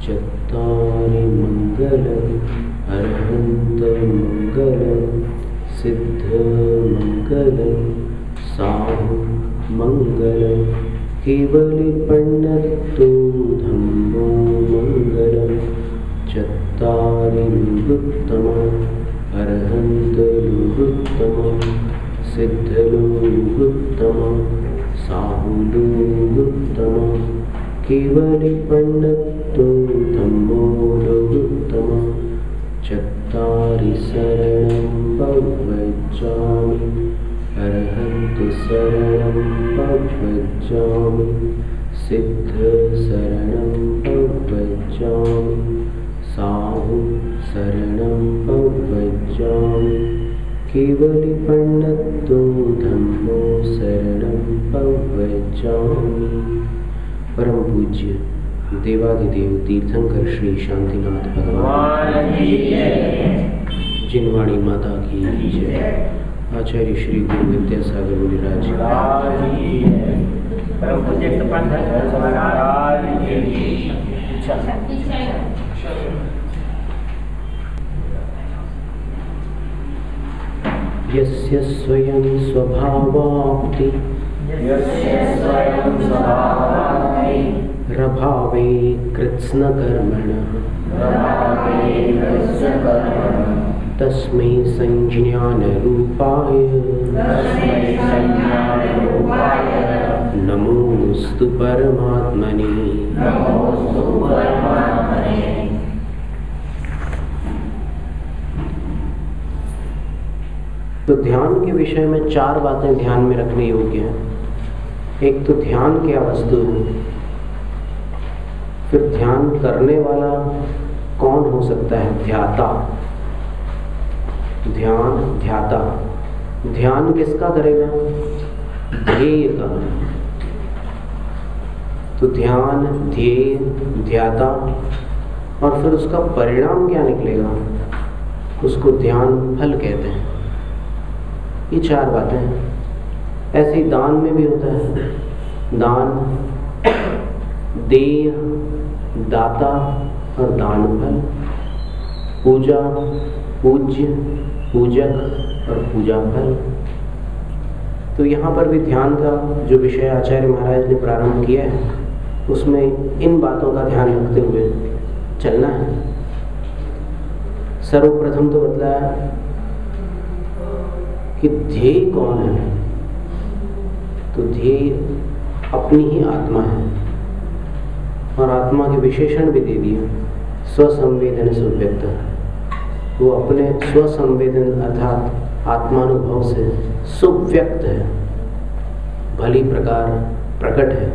चत्तारि मङ्गलम् अरहन्तमङ्गलं सिद्धमङ्गलं साहुमङ्गलं केवलिपण्णतो धम्मो मङ्गलं चत्तारि निवृत्तमम् अरहन्तनिवृत्तमं सिद्धनिवृत्तमं साहुनिवृत्तमं केवलिपण्णतो धम्मो निवृत्तमं चत्तारि शरणं प्रव्रजामि अरहन्त शरणं प्रव्रजामि सिद्ध शरणं प्रव्रजामि साहु शरणं प्रव्रजामि केवलिपण्णतो धम्मो शरणं प्रव्रजामि। परम पूज्य देवादिदेव तीर्थंकर श्री शांतिनाथ भगवान जिनवाणी माता की जय। आचार्य श्री गुरु विद्यासागर मुनिराज यस्य स्वयं स्वभावाप्ति रभावे कृत्स्नकर्मणः तस्मै संज्ञानरूपाय नमोस्तु परमात्मने। तो ध्यान के विषय में चार बातें ध्यान में रखने योग्य हैं। एक तो ध्यान क्या वस्तु है, फिर ध्यान करने वाला कौन हो सकता है, ध्याता, ध्यान ध्याता, ध्यान किसका करेगा, ध्येय का। तो ध्यान, ध्येय, ध्याता, और फिर उसका परिणाम क्या निकलेगा, उसको ध्यान फल कहते हैं। ये चार बातें हैं। ऐसे ही दान में भी होता है, दान, देय, दाता और दान फल, पूजा, पूज्य, पूजक और पूजा फल। तो यहाँ पर भी ध्यान का जो विषय आचार्य महाराज ने प्रारंभ किया है, उसमें इन बातों का ध्यान रखते हुए चलना है। सर्वप्रथम तो बतलाया कि ध्येय कौन है। तो ध्येय अपनी ही आत्मा है, और आत्मा के विशेषण भी दे दिए, स्वसंवेदन सुव्यक्त। वो अपने स्वसंवेदन अर्थात आत्मानुभव से सुव्यक्त है, भली प्रकार प्रकट है।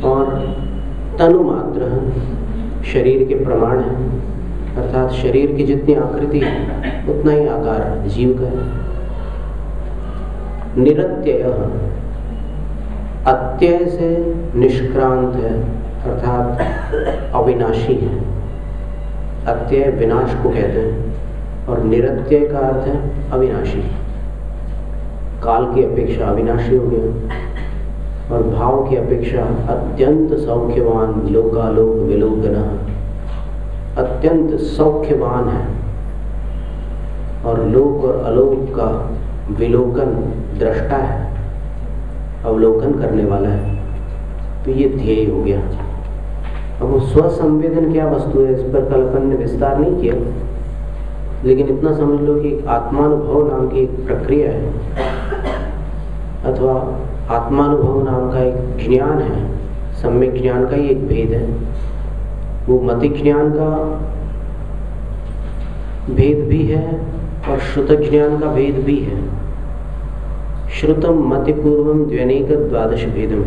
और तनुमात्र शरीर के प्रमाण है, अर्थात शरीर की जितनी आकृति है उतना ही आकार जीव का है। निरत्यय, अत्यय से निष्क्रांत है, अर्थात अविनाशी है। अत्यय विनाश को कहते हैं, और निरत्यय का अर्थ है अविनाशी। काल की अपेक्षा अविनाशी हो गया, और भाव की अपेक्षा अत्यंत सौख्यवान, लोकालोक विलोकनः, अत्यंत सौख्यवान है, और लोक और अलोक का विलोकन दृष्टा है, अवलोकन करने वाला है। तो ये ध्येय हो गया। अब वो स्वसंवेदन क्या वस्तु है, इस पर कल अपन ने विस्तार नहीं किया, लेकिन इतना समझ लो कि आत्मानुभव नाम की एक प्रक्रिया है, अथवा आत्मानुभव नाम का एक ज्ञान है। सम्यक ज्ञान का ही एक भेद है। वो मति ज्ञान का भेद भी है और श्रुत ज्ञान का भेद भी है। श्रुतम मति पूर्वम द्व्यनेक द्वादश भेदम,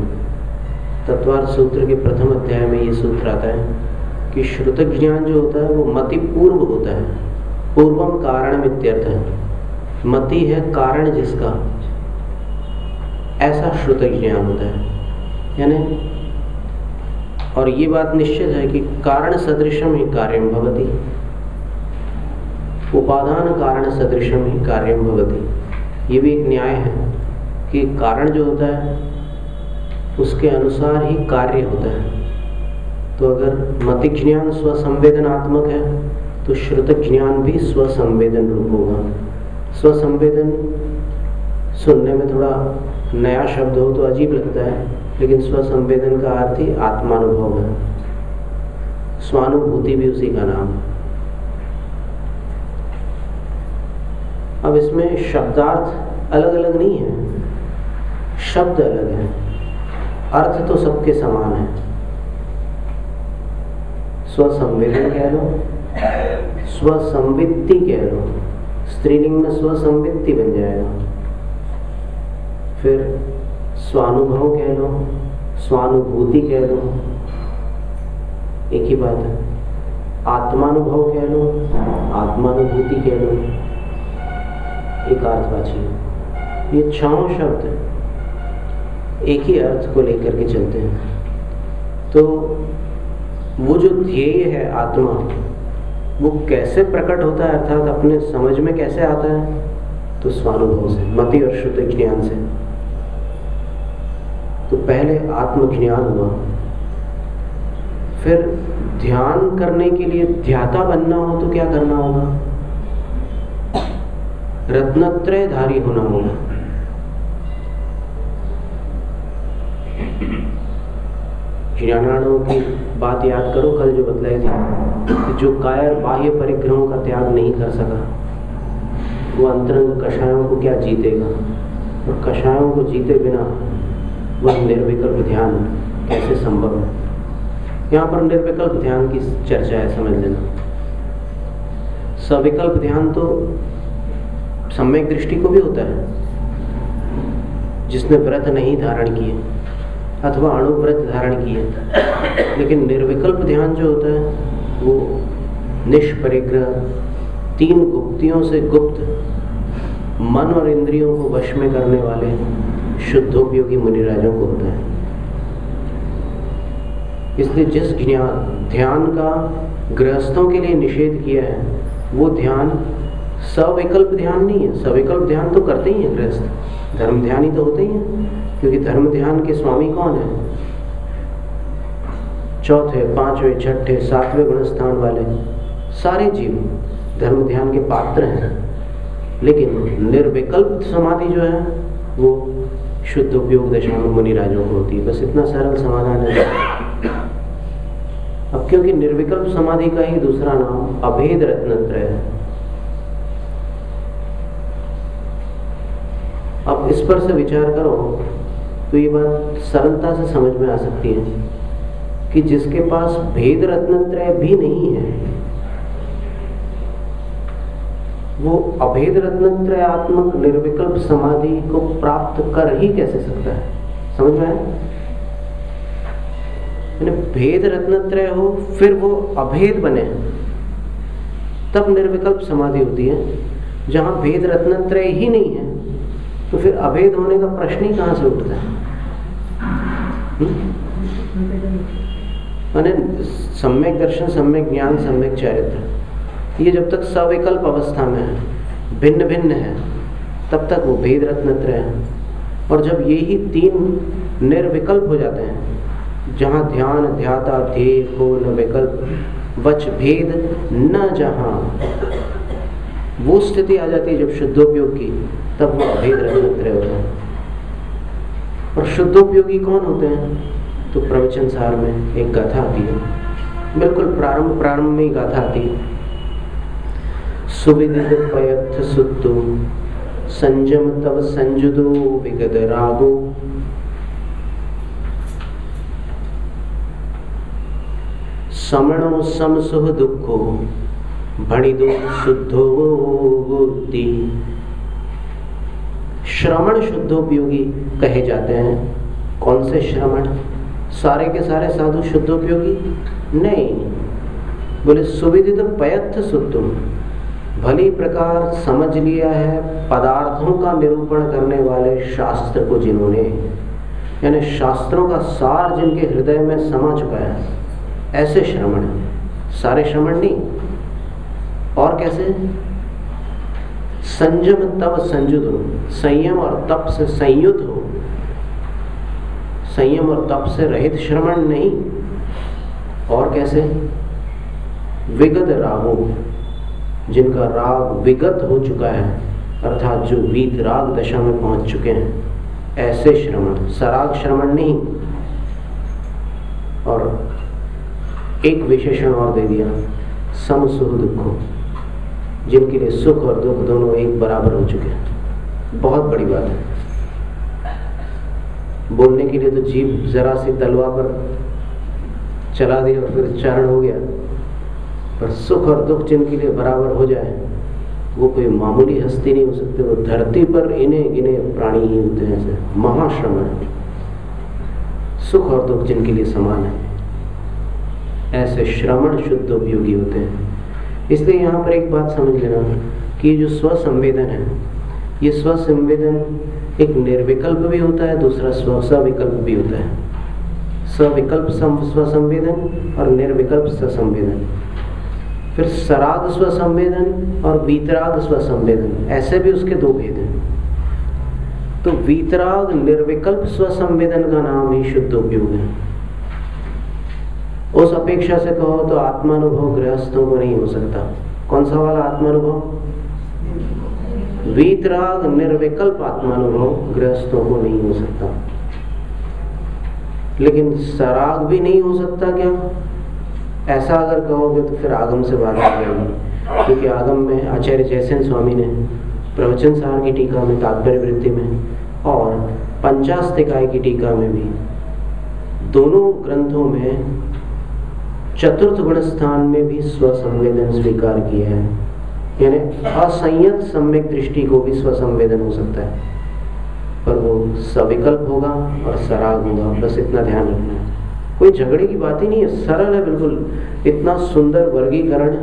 तत्वार्थ सूत्र के प्रथम अध्याय में ये सूत्र आता है कि श्रुत ज्ञान जो होता है वो मति पूर्व होता है। पूर्वम कारण इत्यर्थ है, मति है कारण जिसका, ऐसा श्रुत ज्ञान होता है। यानी और ये बात निश्चित है कि कारण सदृशम ही कार्यम भवति, उपादान कारण सदृशम ही कार्यम भवति। ये भी एक न्याय है कि कारण जो होता है उसके अनुसार ही कार्य होता है। तो अगर मतिक ज्ञान स्वसंवेदनात्मक है तो श्रुतक ज्ञान भी स्वसंवेदन रूप होगा। स्वसंवेदन सुनने में थोड़ा नया शब्द हो तो अजीब लगता है, लेकिन स्वसंवेदन का अर्थ ही आत्मानुभव है। स्वानुभूति भी उसी का नाम है। अब इसमें शब्दार्थ अलग अलग नहीं है, शब्द अलग है, अर्थ तो सबके समान है। स्वसंवेदन कह लो, स्वसंवित्ति कह लो, स्त्रीलिंग में स्वसंवित्ति बन जाएगा। फिर स्वानुभव कह लो, स्वानुभूति कह लो, एक ही बात है। आत्मानुभव कह लो, आत्मानुभूति कह लो, एक अर्थवाची है। ये चारों शब्द एक ही अर्थ को लेकर के चलते हैं। तो वो जो ध्येय है आत्मा, वो कैसे प्रकट होता है, अर्थात अपने समझ में कैसे आता है? तो स्वानुभव से, मति और श्रुत ज्ञान से। तो पहले आत्मज्ञान हुआ, फिर ध्यान करने के लिए ध्याता बनना हो तो क्या करना होगा? रत्नत्रयधारी होना होगा। ज्ञानार्णव की बात याद करो, कल जो बतलाई थी, जो कायर बाह्य परिग्रहों का त्याग नहीं कर सका वो अंतरंग कषायों को क्या जीतेगा, और कषायों को जीते बिना वह निर्विकल्प ध्यान कैसे संभव है? यहाँ पर निर्विकल्प ध्यान की चर्चा है, समझ लेना। सविकल्प ध्यान तो सम्यक दृष्टि को भी होता है, जिसने व्रत नहीं धारण किए अथवा अणुव्रत धारण किए। लेकिन निर्विकल्प ध्यान जो होता है वो निष्परिग्रह, तीन गुप्तियों से गुप्त मन और इंद्रियों को वश में करने वाले शुद्धोपयोगी मुनिराजों को होता है। इसलिए जिस ध्यान का गृहस्थों के लिए निषेध किया है वो ध्यान सविकल्प ध्यान नहीं है। सविकल्प ध्यान तो करते ही हैं गृहस्थ, धर्म ध्यान ही तो होते ही हैं, क्योंकि धर्म ध्यान के स्वामी कौन है? चौथे, पांचवें, छठे, सातवें गुणस्थान वाले सारे जीव धर्म ध्यान के पात्र हैं। लेकिन निर्विकल्प समाधि जो है वो शुद्ध उपयोग दशा में मुनिराजों को होती है। बस इतना सरल समाधान है। अब क्योंकि निर्विकल्प समाधि का ही दूसरा नाम अभेद रत्नत्रय है। अब इस पर से विचार करो तो ये बात सरलता से समझ में आ सकती है कि जिसके पास भेद रत्नत्रय भी नहीं है वो अभेद रत्नत्रयात्मक निर्विकल्प समाधि को प्राप्त कर ही कैसे सकता है? समझ में आया? भेद रत्नत्रय हो फिर वो अभेद बने तब निर्विकल्प समाधि होती है। जहां भेद रत्नत्रय ही नहीं है तो फिर अभेद होने का प्रश्न ही कहां से उठता है? माने सम्यक दर्शन, सम्यक ज्ञान, सम्यक चरित्र, ये जब तक सविकल्प अवस्था में है, भिन्न भिन्न है, तब तक वो भेद रत्नत्रय है। और जब ये ही तीन निर्विकल्प हो जाते हैं, जहाँ ध्यान, ध्याता, ध्येय को न विकल्प वच भेद न, जहाँ वो स्थिति आ जाती है जब शुद्धोपयोग की, तब वो अभेद रत्नत्रय होता है। और शुद्धोपयोगी कौन होते हैं? तो प्रवचन सार में एक गाथा आती है, बिल्कुल प्रारंभ में ही गाथा आती है। सुविदित पयथ सुत्तो संजम तव संजुदो विगद रागो, समणो समसुह दुखो भणिदो शुद्धो बुद्धि। श्रवण शुद्धोपयोगी कहे जाते हैं। कौन से श्रवण? सारे के सारे साधु शुद्धोपयोगी नहीं। बोले सुविदित पयथ सुत्तुम, भली प्रकार समझ लिया है पदार्थों का निरूपण करने वाले शास्त्र को जिन्होंने, यानी शास्त्रों का सार जिनके हृदय में समा चुका है, ऐसे श्रवण। सारे श्रवण नहीं। और कैसे? संयम तब संयुत हो, संयम और तप से संयुत हो, संयम और तप से रहित श्रवण नहीं। और कैसे? विगत रागो, जिनका राग विगत हो चुका है, अर्थात जो वीत राग दशा में पहुंच चुके हैं, ऐसे श्रवण, सराग श्रवण नहीं। और एक विशेषण और दे दिया, सम सुख दुखो, जिनके लिए सुख और दुख दोनों एक बराबर हो चुके हैं। बहुत बड़ी बात है। बोलने के लिए तो जीभ जरा सी तलवा पर चला दी और फिर उच्चारण हो गया, पर सुख और दुख जिनके लिए बराबर हो जाए वो कोई मामूली हस्ती नहीं हो सकते। वो धरती पर इन्हें गिने प्राणी ही होते हैं। ऐसे महाश्रमण, सुख और दुख जिनके लिए समान है, ऐसे श्रवण शुद्ध उपयोगी होते हैं। इसलिए यहाँ पर एक बात समझ लेना कि ये जो स्वसंवेदन है, ये स्वसंवेदन एक निर्विकल्प भी होता है, दूसरा सविकल्प भी होता है। सविकल्प स्वसंवेदन और निर्विकल्प स्वसंवेदन। फिर सराग स्वसंवेदन और वीतराग स्वसंवेदन, ऐसे भी उसके दो भेद हैं। तो वीतराग निर्विकल्प स्वसंवेदन का नाम ही शुद्ध उपयोग है। उस अपेक्षा से कहो तो आत्मानुभव गृहस्थों को नहीं हो सकता। कौन सा वाला आत्मानुभव? वीतराग निर्विकल्प आत्मानुभव गृहस्थों को नहीं हो सकता। लेकिन सराग भी नहीं हो सकता क्या? ऐसा अगर कहोगे तो फिर आगम से बात आ जाएगी। क्योंकि आगम में आचार्य जयसेन स्वामी ने प्रवचन सार की टीका में, तात्पर्य वृत्ति में और पंचास्तिकाय की टीका में भी, दोनों ग्रंथों में चतुर्थ गुण स्थान में भी स्वसंवेदन स्वीकार किया है। यानी असंयत सम्यक दृष्टि को भी स्वसंवेदन हो सकता है, पर वो सविकल्प होगा और सराग होगा। बस इतना ध्यान रखना है। कोई झगड़े की बात ही नहीं है, सरल है बिल्कुल। इतना सुंदर वर्गीकरण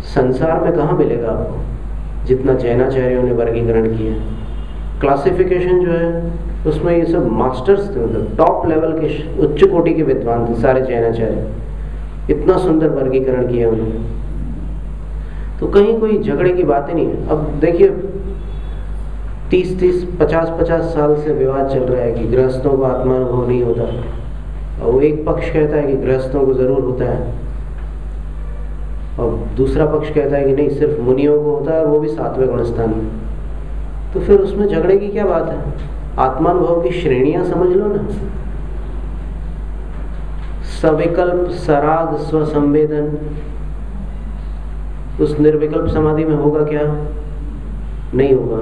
संसार में कहाँ मिलेगा आपको, जितना जैनाचार्यों ने वर्गीकरण किया। क्लासिफिकेशन जो है उसमें ये सब मास्टर्स थे, मतलब टॉप लेवल के उच्च कोटि के विद्वान थे सारे जैनाचार्य। इतना सुंदर वर्गीकरण किया उन्होंने, तो कहीं कोई झगड़े की बात ही नहीं है। अब देखिए 30-30, 50-50 साल से विवाद चल रहा है कि गृहस्थों को आत्मानुभव नहीं होता, और वो एक पक्ष कहता है कि गृहस्थों को जरूर होता है, और दूसरा पक्ष कहता है कि नहीं, सिर्फ मुनियों को होता है, और वो भी 7वें गुणस्थान में। तो फिर उसमें झगड़े की क्या बात है? आत्मानुभव की श्रेणियां समझ लो ना। सविकल्प, सराग, स्वसंवेदन, उस निर्विकल्प समाधि में होगा क्या? नहीं होगा।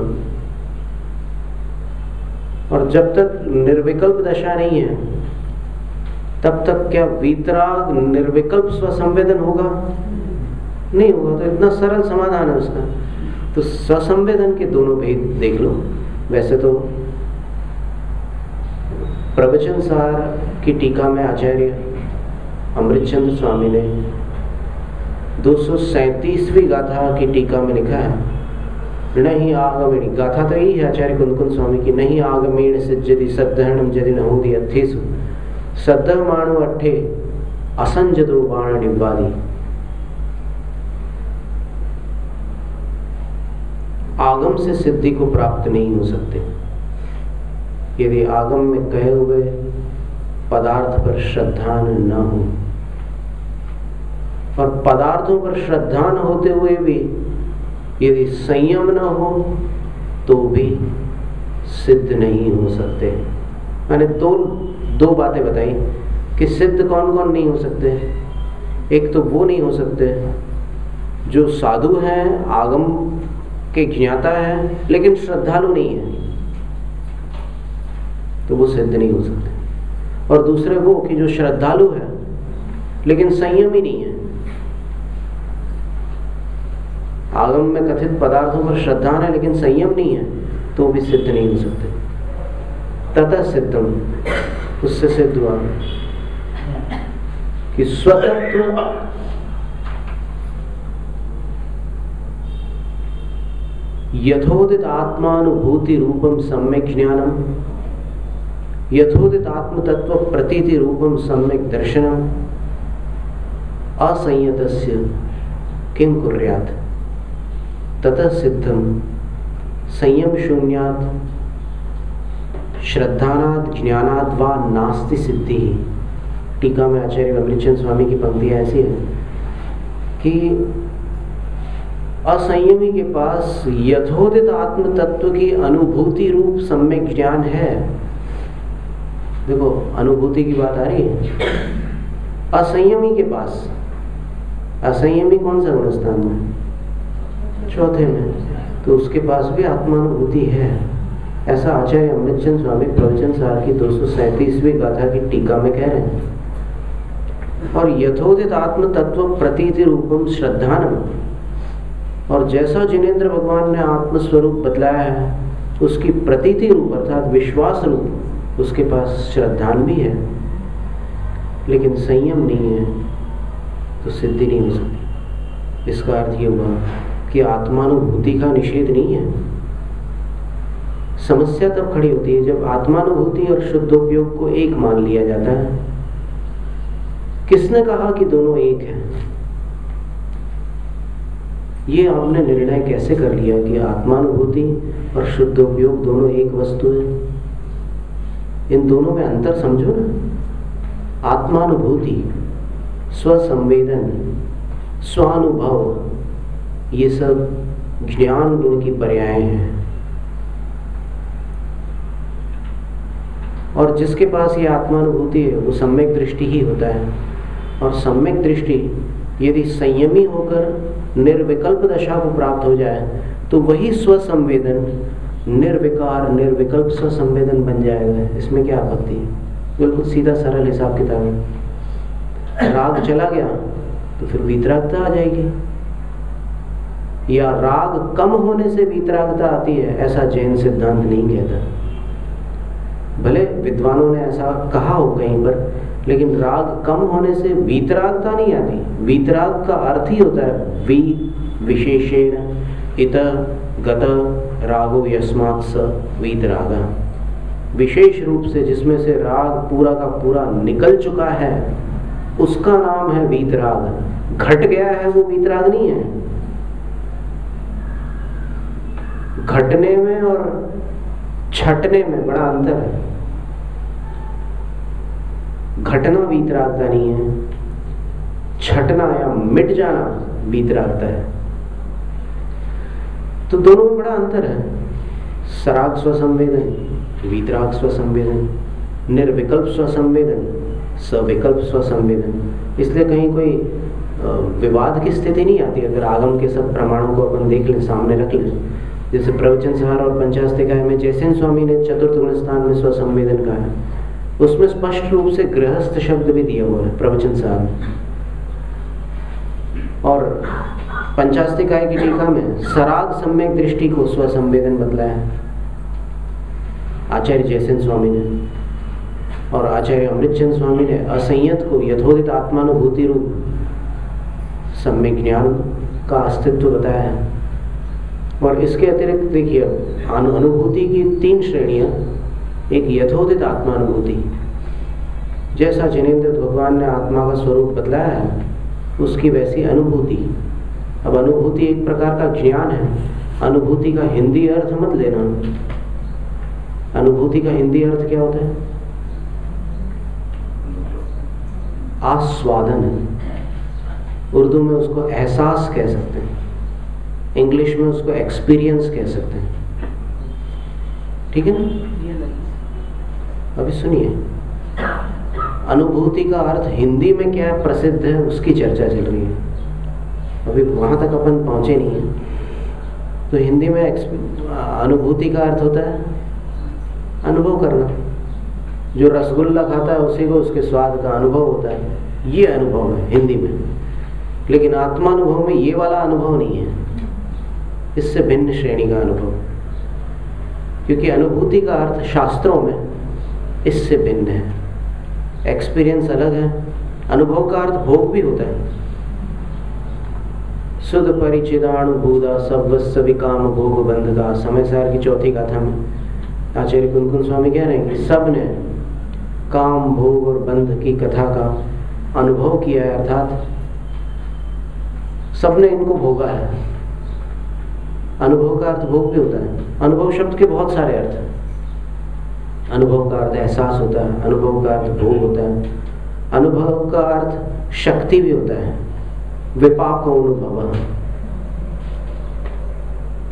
और जब तक निर्विकल्प दशा नहीं है तब तक क्या वीतराग निर्विकल्प स्वसंवेदन होगा? नहीं होगा। तो इतना सरल समाधान है उसका। तो स्वसंवेदन के दोनों भेद देख लो। वैसे तो प्रवचन सार की टीका में आचार्य अमृतचंद्र स्वामी ने 237वीं गाथा की टीका में लिखा है, नहीं आगमेणी, गाथा तो यही है आचार्य कुंदकुंद स्वामी की, नहीं आगमेण सिज्जति सद्धरणम यदि न होती अथेसु सद्ध माणु अट्ठे असंजदो बाण निब्बादी। आगम से सिद्धि को प्राप्त नहीं हो सकते यदि आगम में कहे हुए पदार्थ पर श्रद्धा न हो। और पदार्थों पर श्रद्धा न होते हुए भी यदि संयम न हो तो भी सिद्ध नहीं हो सकते। मैंने दो बातें बताई कि सिद्ध कौन कौन नहीं हो सकते। एक तो वो नहीं हो सकते जो साधु हैं, आगम के ज्ञाता है, लेकिन श्रद्धालु नहीं है, तो वो सिद्ध नहीं हो सकते। और दूसरे वो कि जो श्रद्धालु है लेकिन संयमी नहीं है। आगम में कथित पदार्थों पर श्रद्धा है लेकिन संयम नहीं है, तो भी सिद्ध नहीं हो सकते। ततः सिद्धम, उससे सिद्ध हुआ कि स्वतंत्र यथोदित आत्मानुभूति रूपम सम्यक ज्ञानम, यथोदित आत्म तत्व प्रतीति रूपम सम्यक दर्शनम असंयतस्य किं कुर्यात्। ततः सिद्धम संयम शून्यात् श्रद्धानात् ज्ञानात् वा नास्ति सिद्धि। टीका में आचार्य अमृतचंद स्वामी की पंक्तियां ऐसी है कि असंयमी के पास यथोदित आत्म तत्व की अनुभूति रूप सम्यक ज्ञान है। देखो अनुभूति की बात आ रही है। असंयमी के पास, असंयमी कौन सा गुणस्थान में? चौथे में। तो उसके पास भी आत्मानुभूति है। ऐसा आचार्य अमृतचंद स्वामी प्रवचन सार की 237वीं गाथा की टीका में कह रहे हैं। और यथोदित आत्म तत्व प्रतीति रूपम श्रद्धानम, और जैसा जिनेंद्र भगवान ने आत्मस्वरूप बतलाया है उसकी प्रतीति रूप अर्थात विश्वास रूप उसके पास श्रद्धान भी है, लेकिन संयम नहीं है तो सिद्धि नहीं हो सकती। इसका अर्थ ये हुआ कि आत्मानुभूति का निषेध नहीं है। समस्या तब खड़ी होती है जब आत्मानुभूति और शुद्धोपयोग को एक मान लिया जाता है। किसने कहा कि दोनों एक हैं? ये आपने निर्णय कैसे कर लिया कि आत्मानुभूति और शुद्धोपयोग दोनों एक वस्तु है? इन दोनों में अंतर समझो ना। आत्मानुभूति, स्वसंवेदन, स्वानुभव, ये सब ज्ञान गुण की पर्याय हैं। और जिसके पास ये आत्मानुभूति है वो सम्यक दृष्टि ही होता है। और सम्यक दृष्टि यदि संयमी होकर निर्विकल्प दशा को प्राप्त हो जाए तो वही स्वसंवेदन निर्विकार निर्विकल्प स्वसंवेदन बन जाएगा। इसमें क्या आपत्ति है? बिल्कुल सीधा सरल हिसाब किताब है। राग चला गया तो फिर वीतरागता आ जाएगी, या राग कम होने से वीतरागता आती है, ऐसा जैन सिद्धांत नहीं कहता। भले विद्वानों ने ऐसा कहा हो कहीं पर, लेकिन राग कम होने से वीतरागता नहीं आती। वीतराग का अर्थ ही होता है वी विशेषेण इत गत रागो यस्मात् स वीतरागा। विशेष रूप से जिसमें से राग पूरा का पूरा निकल चुका है उसका नाम है वीतराग। घट गया है वो वीतराग नहीं है। घटने में और छटने में बड़ा अंतर है। घटना वीतरागता नहीं है, छटना या मिट जाना वीतरागता है। तो दोनों में बड़ा अंतर है। सराग स्वसंवेदन, वीतराग स्वसंवेदन, निर्विकल्प स्वसंवेदन, सविकल्प स्वसंवेदन। इसलिए कहीं कोई विवाद की स्थिति नहीं आती अगर आगम के सब प्रमाणों को अपन देख लें, सामने रख लें। जैसे प्रवचन सार और पंचास्तिकाय में जैसेन स्वामी ने चतुर्थ गुण स्थान में स्वसंवेदन कहा है, उसमें स्पष्ट रूप से गृहस्थ शब्द भी दिया हुआ है प्रवचन सार में। और पंचास्तिकाय की टीका में सराग सम्यक दृष्टि को स्वसंवेदन बतलाया है आचार्य जयसेन स्वामी ने, और आचार्य अमृतचंद स्वामी ने असंयत को यथोदित आत्मानुभूति रूप सम्यक ज्ञान का अस्तित्व बताया है। और इसके अतिरिक्त देखिए अनुभूति की 3 श्रेणियां। एक यथोदित आत्मानुभूति, जैसा जिनेंद्र भगवान ने आत्मा का स्वरूप बतलाया है उसकी वैसी अनुभूति। अब अनुभूति एक प्रकार का ज्ञान है। अनुभूति का हिंदी अर्थ मत लेना। अनुभूति का हिंदी अर्थ क्या होता है? आस्वादन। उर्दू में उसको एहसास कह सकते हैं, इंग्लिश में उसको एक्सपीरियंस कह सकते हैं। ठीक है ना? अभी सुनिए, अनुभूति का अर्थ हिंदी में क्या प्रसिद्ध है उसकी चर्चा चल रही है। अभी वहां तक अपन पहुंचे नहीं है। तो हिंदी में अनुभूति का अर्थ होता है अनुभव करना। जो रसगुल्ला खाता है उसी को उसके स्वाद का अनुभव होता है, ये अनुभव है हिंदी में। लेकिन आत्मानुभव में ये वाला अनुभव नहीं है, इससे भिन्न श्रेणी का अनुभव। क्योंकि अनुभूति का अर्थ शास्त्रों में इससे भिन्न है। एक्सपीरियंस अलग है, अनुभव का अर्थ भोग भी होता है। सुध परिचिदानुभूता सब्वस्व विकाम भोग बंध का, समय सार की 4थी गाथा में आचार्य कुंकुन स्वामी कह रहे हैं कि सब ने काम भोग और बंध की कथा का अनुभव किया है, अर्थात सबने इनको भोगा है। अनुभव का अर्थ भोग भी होता है। अनुभव शब्द के बहुत सारे अर्थ हैं। अनुभव का अर्थ एहसास होता है, अनुभव का अर्थ भोग होता है, अनुभव का अर्थ शक्ति भी होता है। विपाक अनुभव,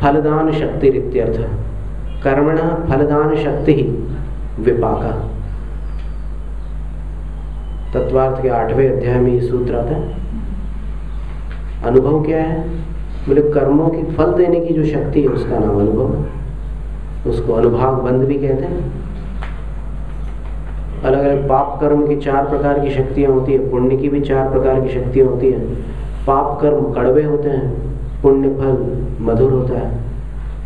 फलदान शक्ति इत्यर्थ, कर्मणः फलदान शक्ति ही विपाका। तत्वार्थ के 8वें अध्याय में ये सूत्र आता है। अनुभव क्या है? बोले कर्मों की फल देने की जो शक्ति है उसका नाम अनुभव है। उसको अनुभाग बंध भी कहते हैं। अलग अलग पाप कर्म की 4 प्रकार की शक्तियां होती है, पुण्य की भी 4 प्रकार की शक्तियां होती है। पाप कर्म कड़वे होते हैं, पुण्य फल मधुर होता है।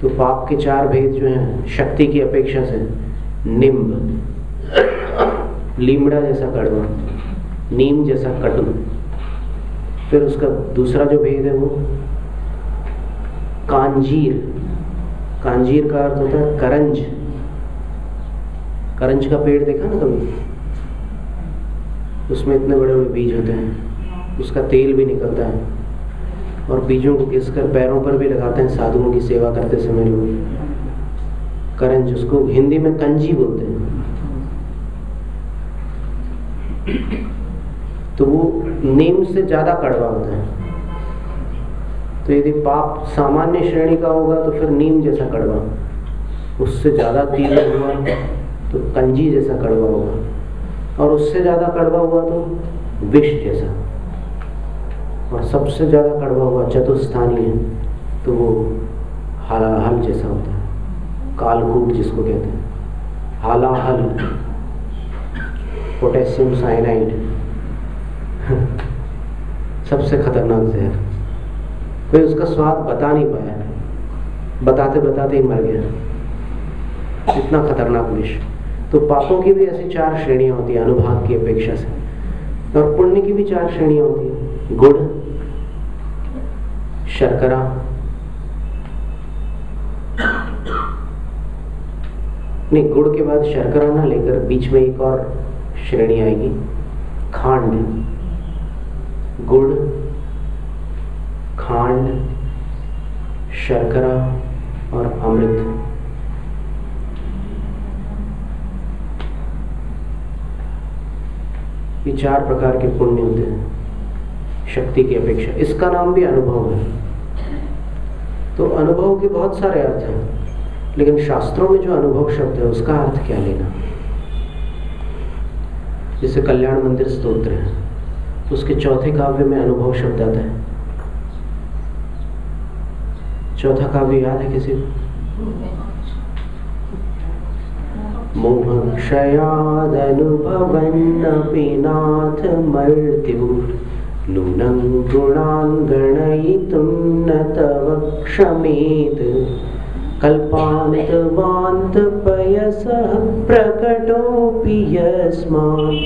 तो पाप के 4 भेद जो हैं शक्ति की अपेक्षा से, निम्ब, लीमड़ा जैसा कड़वा, नीम जैसा कटु। फिर उसका दूसरा जो भेद है वो कांजीर। कांजीर का अर्थ होता है करंज। करंज का पेड़ देखा ना कभी? उसमें इतने बड़े बड़े बीज होते हैं, उसका तेल भी निकलता है और बीजों को घिसकर पैरों पर भी लगाते हैं साधुओं की सेवा करते समय लोग। करंज, उसको हिंदी में कंजी बोलते हैं। तो वो नीम से ज्यादा कड़वा होता है। तो यदि पाप सामान्य श्रेणी का होगा तो फिर नीम जैसा कड़वा, उससे ज्यादा तीव्र हुआ तो कंजी जैसा कड़वा होगा, और उससे ज्यादा कड़वा हुआ तो विष जैसा, और सबसे ज्यादा कड़वा हुआ चतुस्थानीय तो वो हलाहल जैसा होता है, कालकूट जिसको कहते हैं, हलाहल, पोटेशियम साइनाइड, सबसे खतरनाक जहर। कोई उसका स्वाद बता नहीं पाया, बताते बताते ही मर गया, इतना खतरनाक विष। तो पापों की भी ऐसी 4 श्रेणियां होती है अनुभाग की अपेक्षा से, और पुण्य की भी 4 श्रेणियां होती है। गुड़, शर्करा, नहीं, गुड़ के बाद शर्करा ना लेकर बीच में एक और श्रेणी आएगी, खांड। गुड़, खांड, शर्करा और अमृत। ये 4 प्रकार के पुण्य होते हैं शक्ति की अपेक्षा। इसका नाम भी अनुभव है। तो अनुभव के बहुत सारे अर्थ हैं, लेकिन शास्त्रों में जो अनुभव शब्द है उसका अर्थ क्या लेना। जैसे कल्याण मंदिर स्तोत्र है, उसके चौथे काव्य में अनुभव शब्द आता है। चौथा काव्य याद है किसी को? मोहक्षयादनुभवन्नपि नाथ मर्त्युः नूनं गुणान् गणयितुं न तव क्षमेत कल्पान्तवान्तपयसः प्रकटोऽपि यस्मात्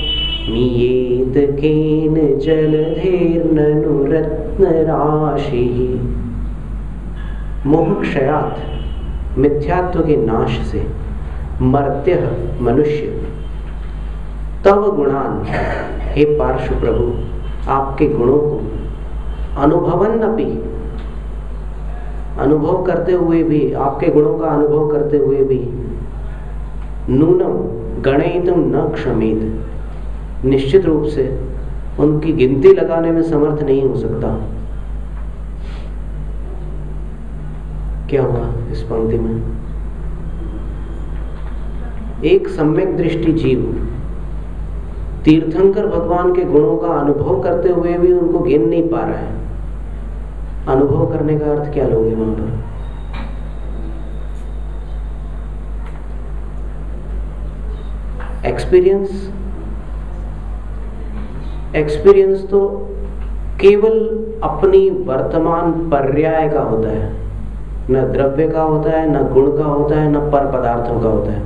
मीयेत केन जलधेर्ननु रत्नराशिः। मोहक्षयात्, मिथ्यात्व के नाश से, मर्त्य मनुष्य, तव गुणान, हे पार्श्व प्रभु आपके गुणों को, अनुभवन्नपि, अनुभव करते हुए भी, आपके गुणों का अनुभव करते हुए भी, नूनम गणयितुम न क्षमेत, निश्चित रूप से उनकी गिनती लगाने में समर्थ नहीं हो सकता। क्या हुआ इस पंक्ति में? एक सम्यक दृष्टि जीव तीर्थंकर भगवान के गुणों का अनुभव करते हुए भी उनको गिन नहीं पा रहा है। अनुभव करने का अर्थ क्या लोगे वहां पर? एक्सपीरियंस। एक्सपीरियंस तो केवल अपनी वर्तमान पर्याय का होता है, न द्रव्य का होता है, न गुण का होता है, न पर पदार्थों का होता है।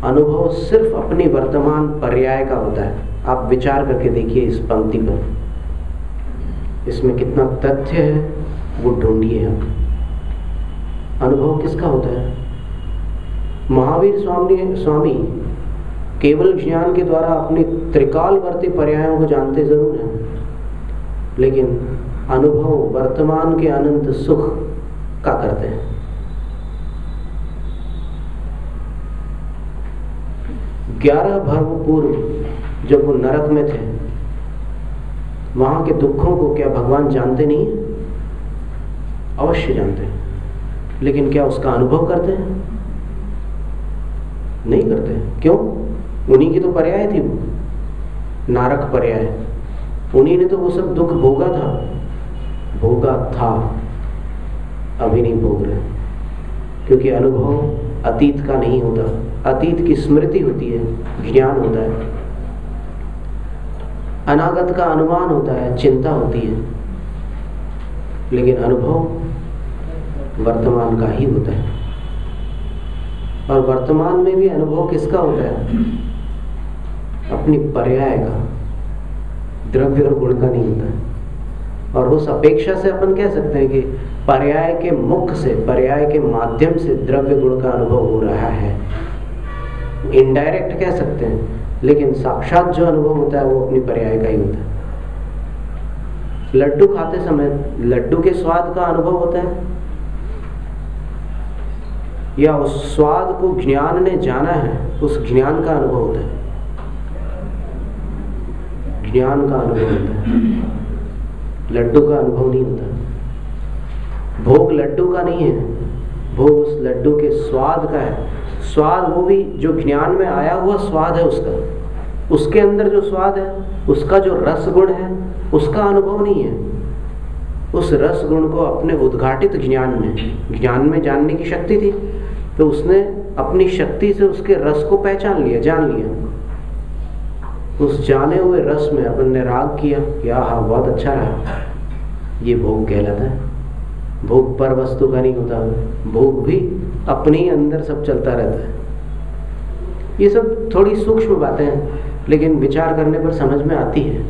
अनुभव सिर्फ अपनी वर्तमान पर्याय का होता है। आप विचार करके देखिए इस पंक्ति पर, इसमें कितना तथ्य है वो ढूंढिए हम। अनुभव किसका होता है? महावीर स्वामी केवल ज्ञान के द्वारा अपने त्रिकालवर्ती पर्यायों को जानते जरूर हैं, लेकिन अनुभव वर्तमान के अनंत सुख का करते हैं। ग्यारह भव पूर्व जब वो नरक में थे, वहां के दुखों को क्या भगवान जानते नहीं? अवश्य जानते हैं, लेकिन क्या उसका अनुभव करते हैं? नहीं करते। क्यों? उन्हीं की तो पर्याय थी वो, नारक पर्याय। उन्हीं ने तो वो सब दुख भोगा था, अभी नहीं भोग रहे, क्योंकि अनुभव अतीत का नहीं होता, अतीत की स्मृति होती है, ज्ञान होता है। अनागत का अनुमान होता है, चिंता होती है, लेकिन अनुभव वर्तमान का ही होता है। और वर्तमान में भी अनुभव किसका होता है? अपनी पर्याय का, द्रव्य और गुण का नहीं होता है। और उस अपेक्षा से अपन कह सकते हैं कि पर्याय के मुख से, पर्याय के माध्यम से द्रव्य गुण का अनुभव हो रहा है। इनडायरेक्ट कह सकते हैं, लेकिन साक्षात जो अनुभव होता है वो अपनी पर्याय का ही होता है। लड्डू खाते समय लड्डू के स्वाद का अनुभव होता है, या उस स्वाद को ज्ञान ने जाना है, उस ज्ञान का अनुभव होता है? ज्ञान का अनुभव होता है, लड्डू का अनुभव नहीं होता। भोग लड्डू का नहीं है, भोग उस लड्डू के स्वाद का है। स्वाद वो भी जो ज्ञान में आया हुआ स्वाद है उसका, उसके अंदर जो स्वाद है, उसका जो रस गुण है, उसका अनुभव नहीं है। उस रस गुण को अपने उद्घाटित ज्ञान में जानने की शक्ति थी, तो उसने अपनी शक्ति से उसके रस को पहचान लिया, जान लिया। उस जाने हुए रस में अपन ने राग किया, या हाँ बहुत अच्छा रहा, ये भोग कहलाता है। भोग पर वस्तु का नहीं होता, भोग भी अपने ही अंदर सब चलता रहता है। ये सब थोड़ी सूक्ष्म बातें हैं, लेकिन विचार करने पर समझ में आती है।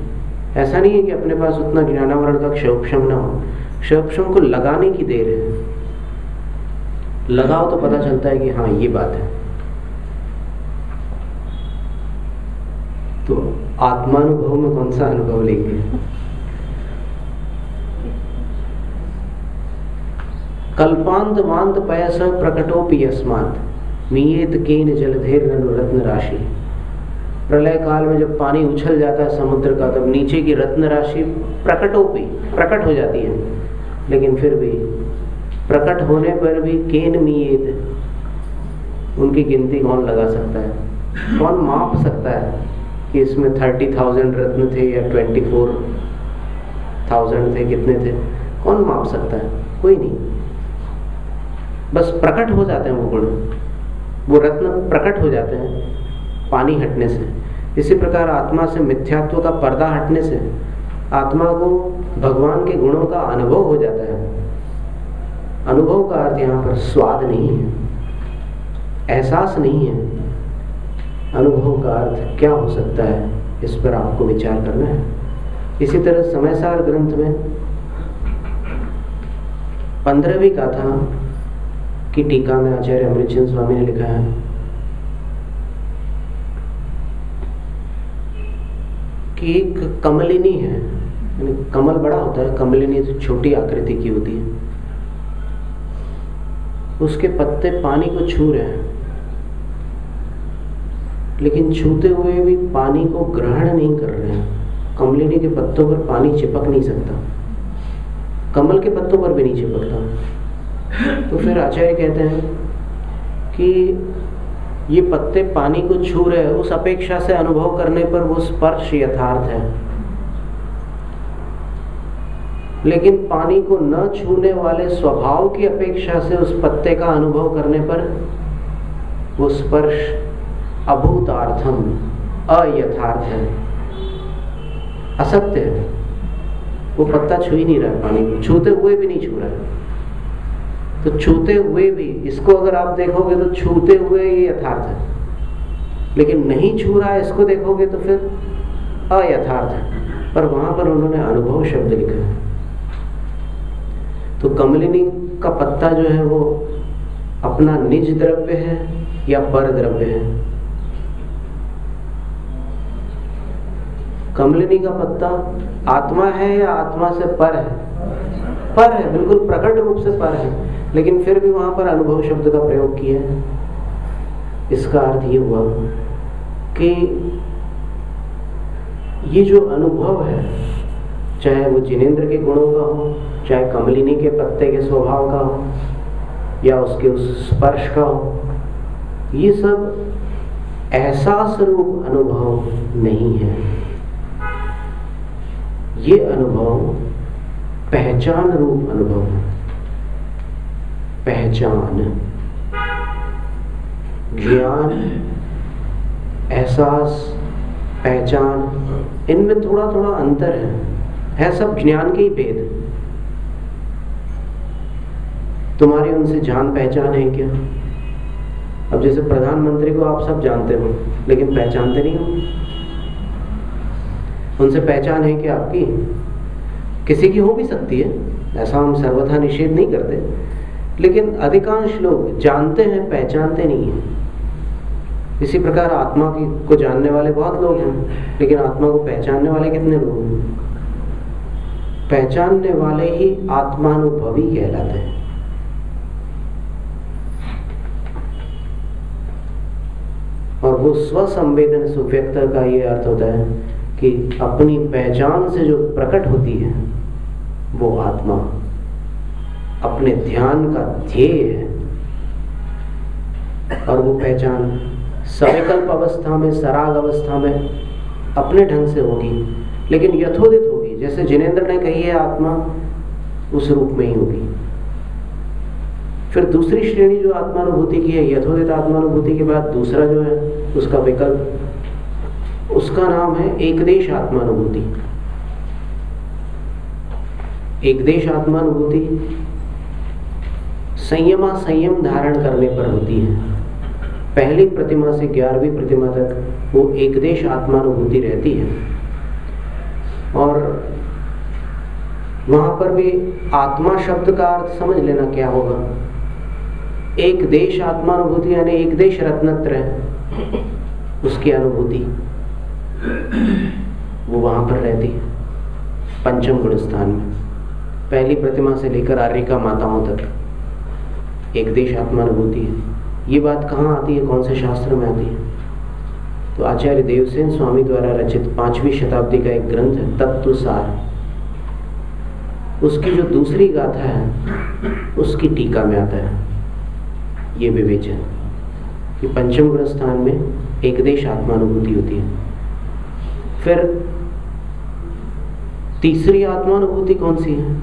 ऐसा नहीं है कि अपने पास उतना ज्ञानावरण का क्षयोपशम न हो, क्षयोपशम को लगाने की देर है। लगाओ तो पता चलता है कि हाँ ये बात है। तो आत्मानुभव में कौन सा अनुभव लेंगे? कल्पांत वांत पयस प्रकटोपि यस्मात् मीयेत केन जलधेर रत्न राशि। प्रलय काल में जब पानी उछल जाता है समुद्र का, तब नीचे की रत्न राशि प्रकटोपि प्रकट हो जाती है, लेकिन फिर भी प्रकट होने पर भी केन मीयेत, उनकी गिनती कौन लगा सकता है? कौन माप सकता है कि इसमें 30,000 रत्न थे या 24,000 थे, कितने थे? कौन माप सकता है? कोई नहीं। बस प्रकट हो जाते हैं वो गुण, वो रत्न प्रकट हो जाते हैं पानी हटने से। इसी प्रकार आत्मा से मिथ्यात्व का पर्दा हटने से आत्मा को भगवान के गुणों का अनुभव हो जाता है। अनुभव का अर्थ यहाँ पर स्वाद नहीं है, एहसास नहीं है। अनुभव का अर्थ क्या हो सकता है, इस पर आपको विचार करना है। इसी तरह समयसार ग्रंथ में 15वीं गाथा की टीका में आचार्य अमृतचंद स्वामी ने लिखा है कि एक कमलिनी है, यानी कमल बड़ा होता है, कमलिनी छोटी आकृति की होती है। उसके पत्ते पानी को छू रहे हैं, लेकिन छूते हुए भी पानी को ग्रहण नहीं कर रहे हैं। कमलिनी के पत्तों पर पानी चिपक नहीं सकता, कमल के पत्तों पर भी नहीं चिपकता। तो फिर आचार्य कहते हैं कि ये पत्ते पानी को छू रहे हैं, उस अपेक्षा से अनुभव करने पर वो स्पर्श यथार्थ है, लेकिन पानी को न छूने वाले स्वभाव की अपेक्षा से उस पत्ते का अनुभव करने पर वो स्पर्श अभूतार्थम, अयथार्थ है, असत्य है। वो पत्ता छू ही नहीं रहा है, पानी को छूते हुए भी नहीं छू रहा है। तो छूते हुए भी, इसको अगर आप देखोगे तो छूते हुए ये यथार्थ है, लेकिन नहीं छू रहा है इसको देखोगे तो फिर अयथार्थ है। पर वहां पर उन्होंने अनुभव शब्द लिखा है। तो कमलिनी का पत्ता जो है वो अपना निज द्रव्य है या पर द्रव्य है? कमलिनी का पत्ता आत्मा है या आत्मा से पर है? पर है, बिल्कुल प्रकट रूप से पर है। लेकिन फिर भी वहां पर अनुभव शब्द का प्रयोग किया है। इसका अर्थ ये हुआ कि ये जो अनुभव है, चाहे वो जिनेंद्र के गुणों का हो, चाहे कमलिनी के पत्ते के स्वभाव का हो, या उसके उस स्पर्श का हो, ये सब एहसास रूप अनुभव नहीं है। ये अनुभव पहचान रूप अनुभव है। पहचान, ज्ञान, एहसास, पहचान, इनमें थोड़ा थोड़ा अंतर है सब ज्ञान के ही भेद। तुम्हारी उनसे जान पहचान है क्या? अब जैसे प्रधानमंत्री को आप सब जानते हो लेकिन पहचानते नहीं हो। उनसे पहचान है क्या आपकी? किसी की हो भी सकती है, ऐसा हम सर्वथा निषेध नहीं करते, लेकिन अधिकांश लोग जानते हैं, पहचानते नहीं हैं। इसी प्रकार आत्मा को जानने वाले बहुत लोग हैं, लेकिन आत्मा को पहचानने वाले कितने लोग हैं? पहचानने वाले ही आत्मानुभवी कहलाते हैं। और वो स्वसंवेदन सुव्यक्त का ये अर्थ होता है कि अपनी पहचान से जो प्रकट होती है वो आत्मा अपने ध्यान का ध्येय है। और वो पहचान सविकल्प अवस्था में, सराग अवस्था में अपने ढंग से होगी, लेकिन यथोदित होगी। जैसे जिनेंद्र ने कही है, आत्मा उस रूप में ही होगी। फिर दूसरी श्रेणी जो आत्मानुभूति की है, यथोदित आत्मानुभूति के बाद दूसरा जो है उसका विकल्प, उसका नाम है एकदेश आत्मानुभूति। एकदेश आत्मानुभूति संयम धारण करने पर होती है। पहली प्रतिमा से 11वीं प्रतिमा तक वो एकदेश आत्मानुभूति रहती है। और वहां पर भी आत्मा शब्द का अर्थ समझ लेना क्या होगा। एक देश आत्मानुभूति यानी एक देश रत्नत्रय, उसकी अनुभूति वो वहां पर रहती है पंचम गुण स्थान में, पहली प्रतिमा से लेकर आर्यिका माताओं तक एक देश आत्मानुभूति है। ये बात कहाँ आती है, कौन से शास्त्र में आती है? तो आचार्य देवसेन स्वामी द्वारा रचित 5वीं शताब्दी का एक ग्रंथ है तत्वसार, उसकी जो दूसरी गाथा है उसकी टीका में आता है ये विवेचन कि पंचम गुण स्थान में एकदेश आत्मानुभूति होती है। फिर तीसरी आत्मानुभूति कौन सी है?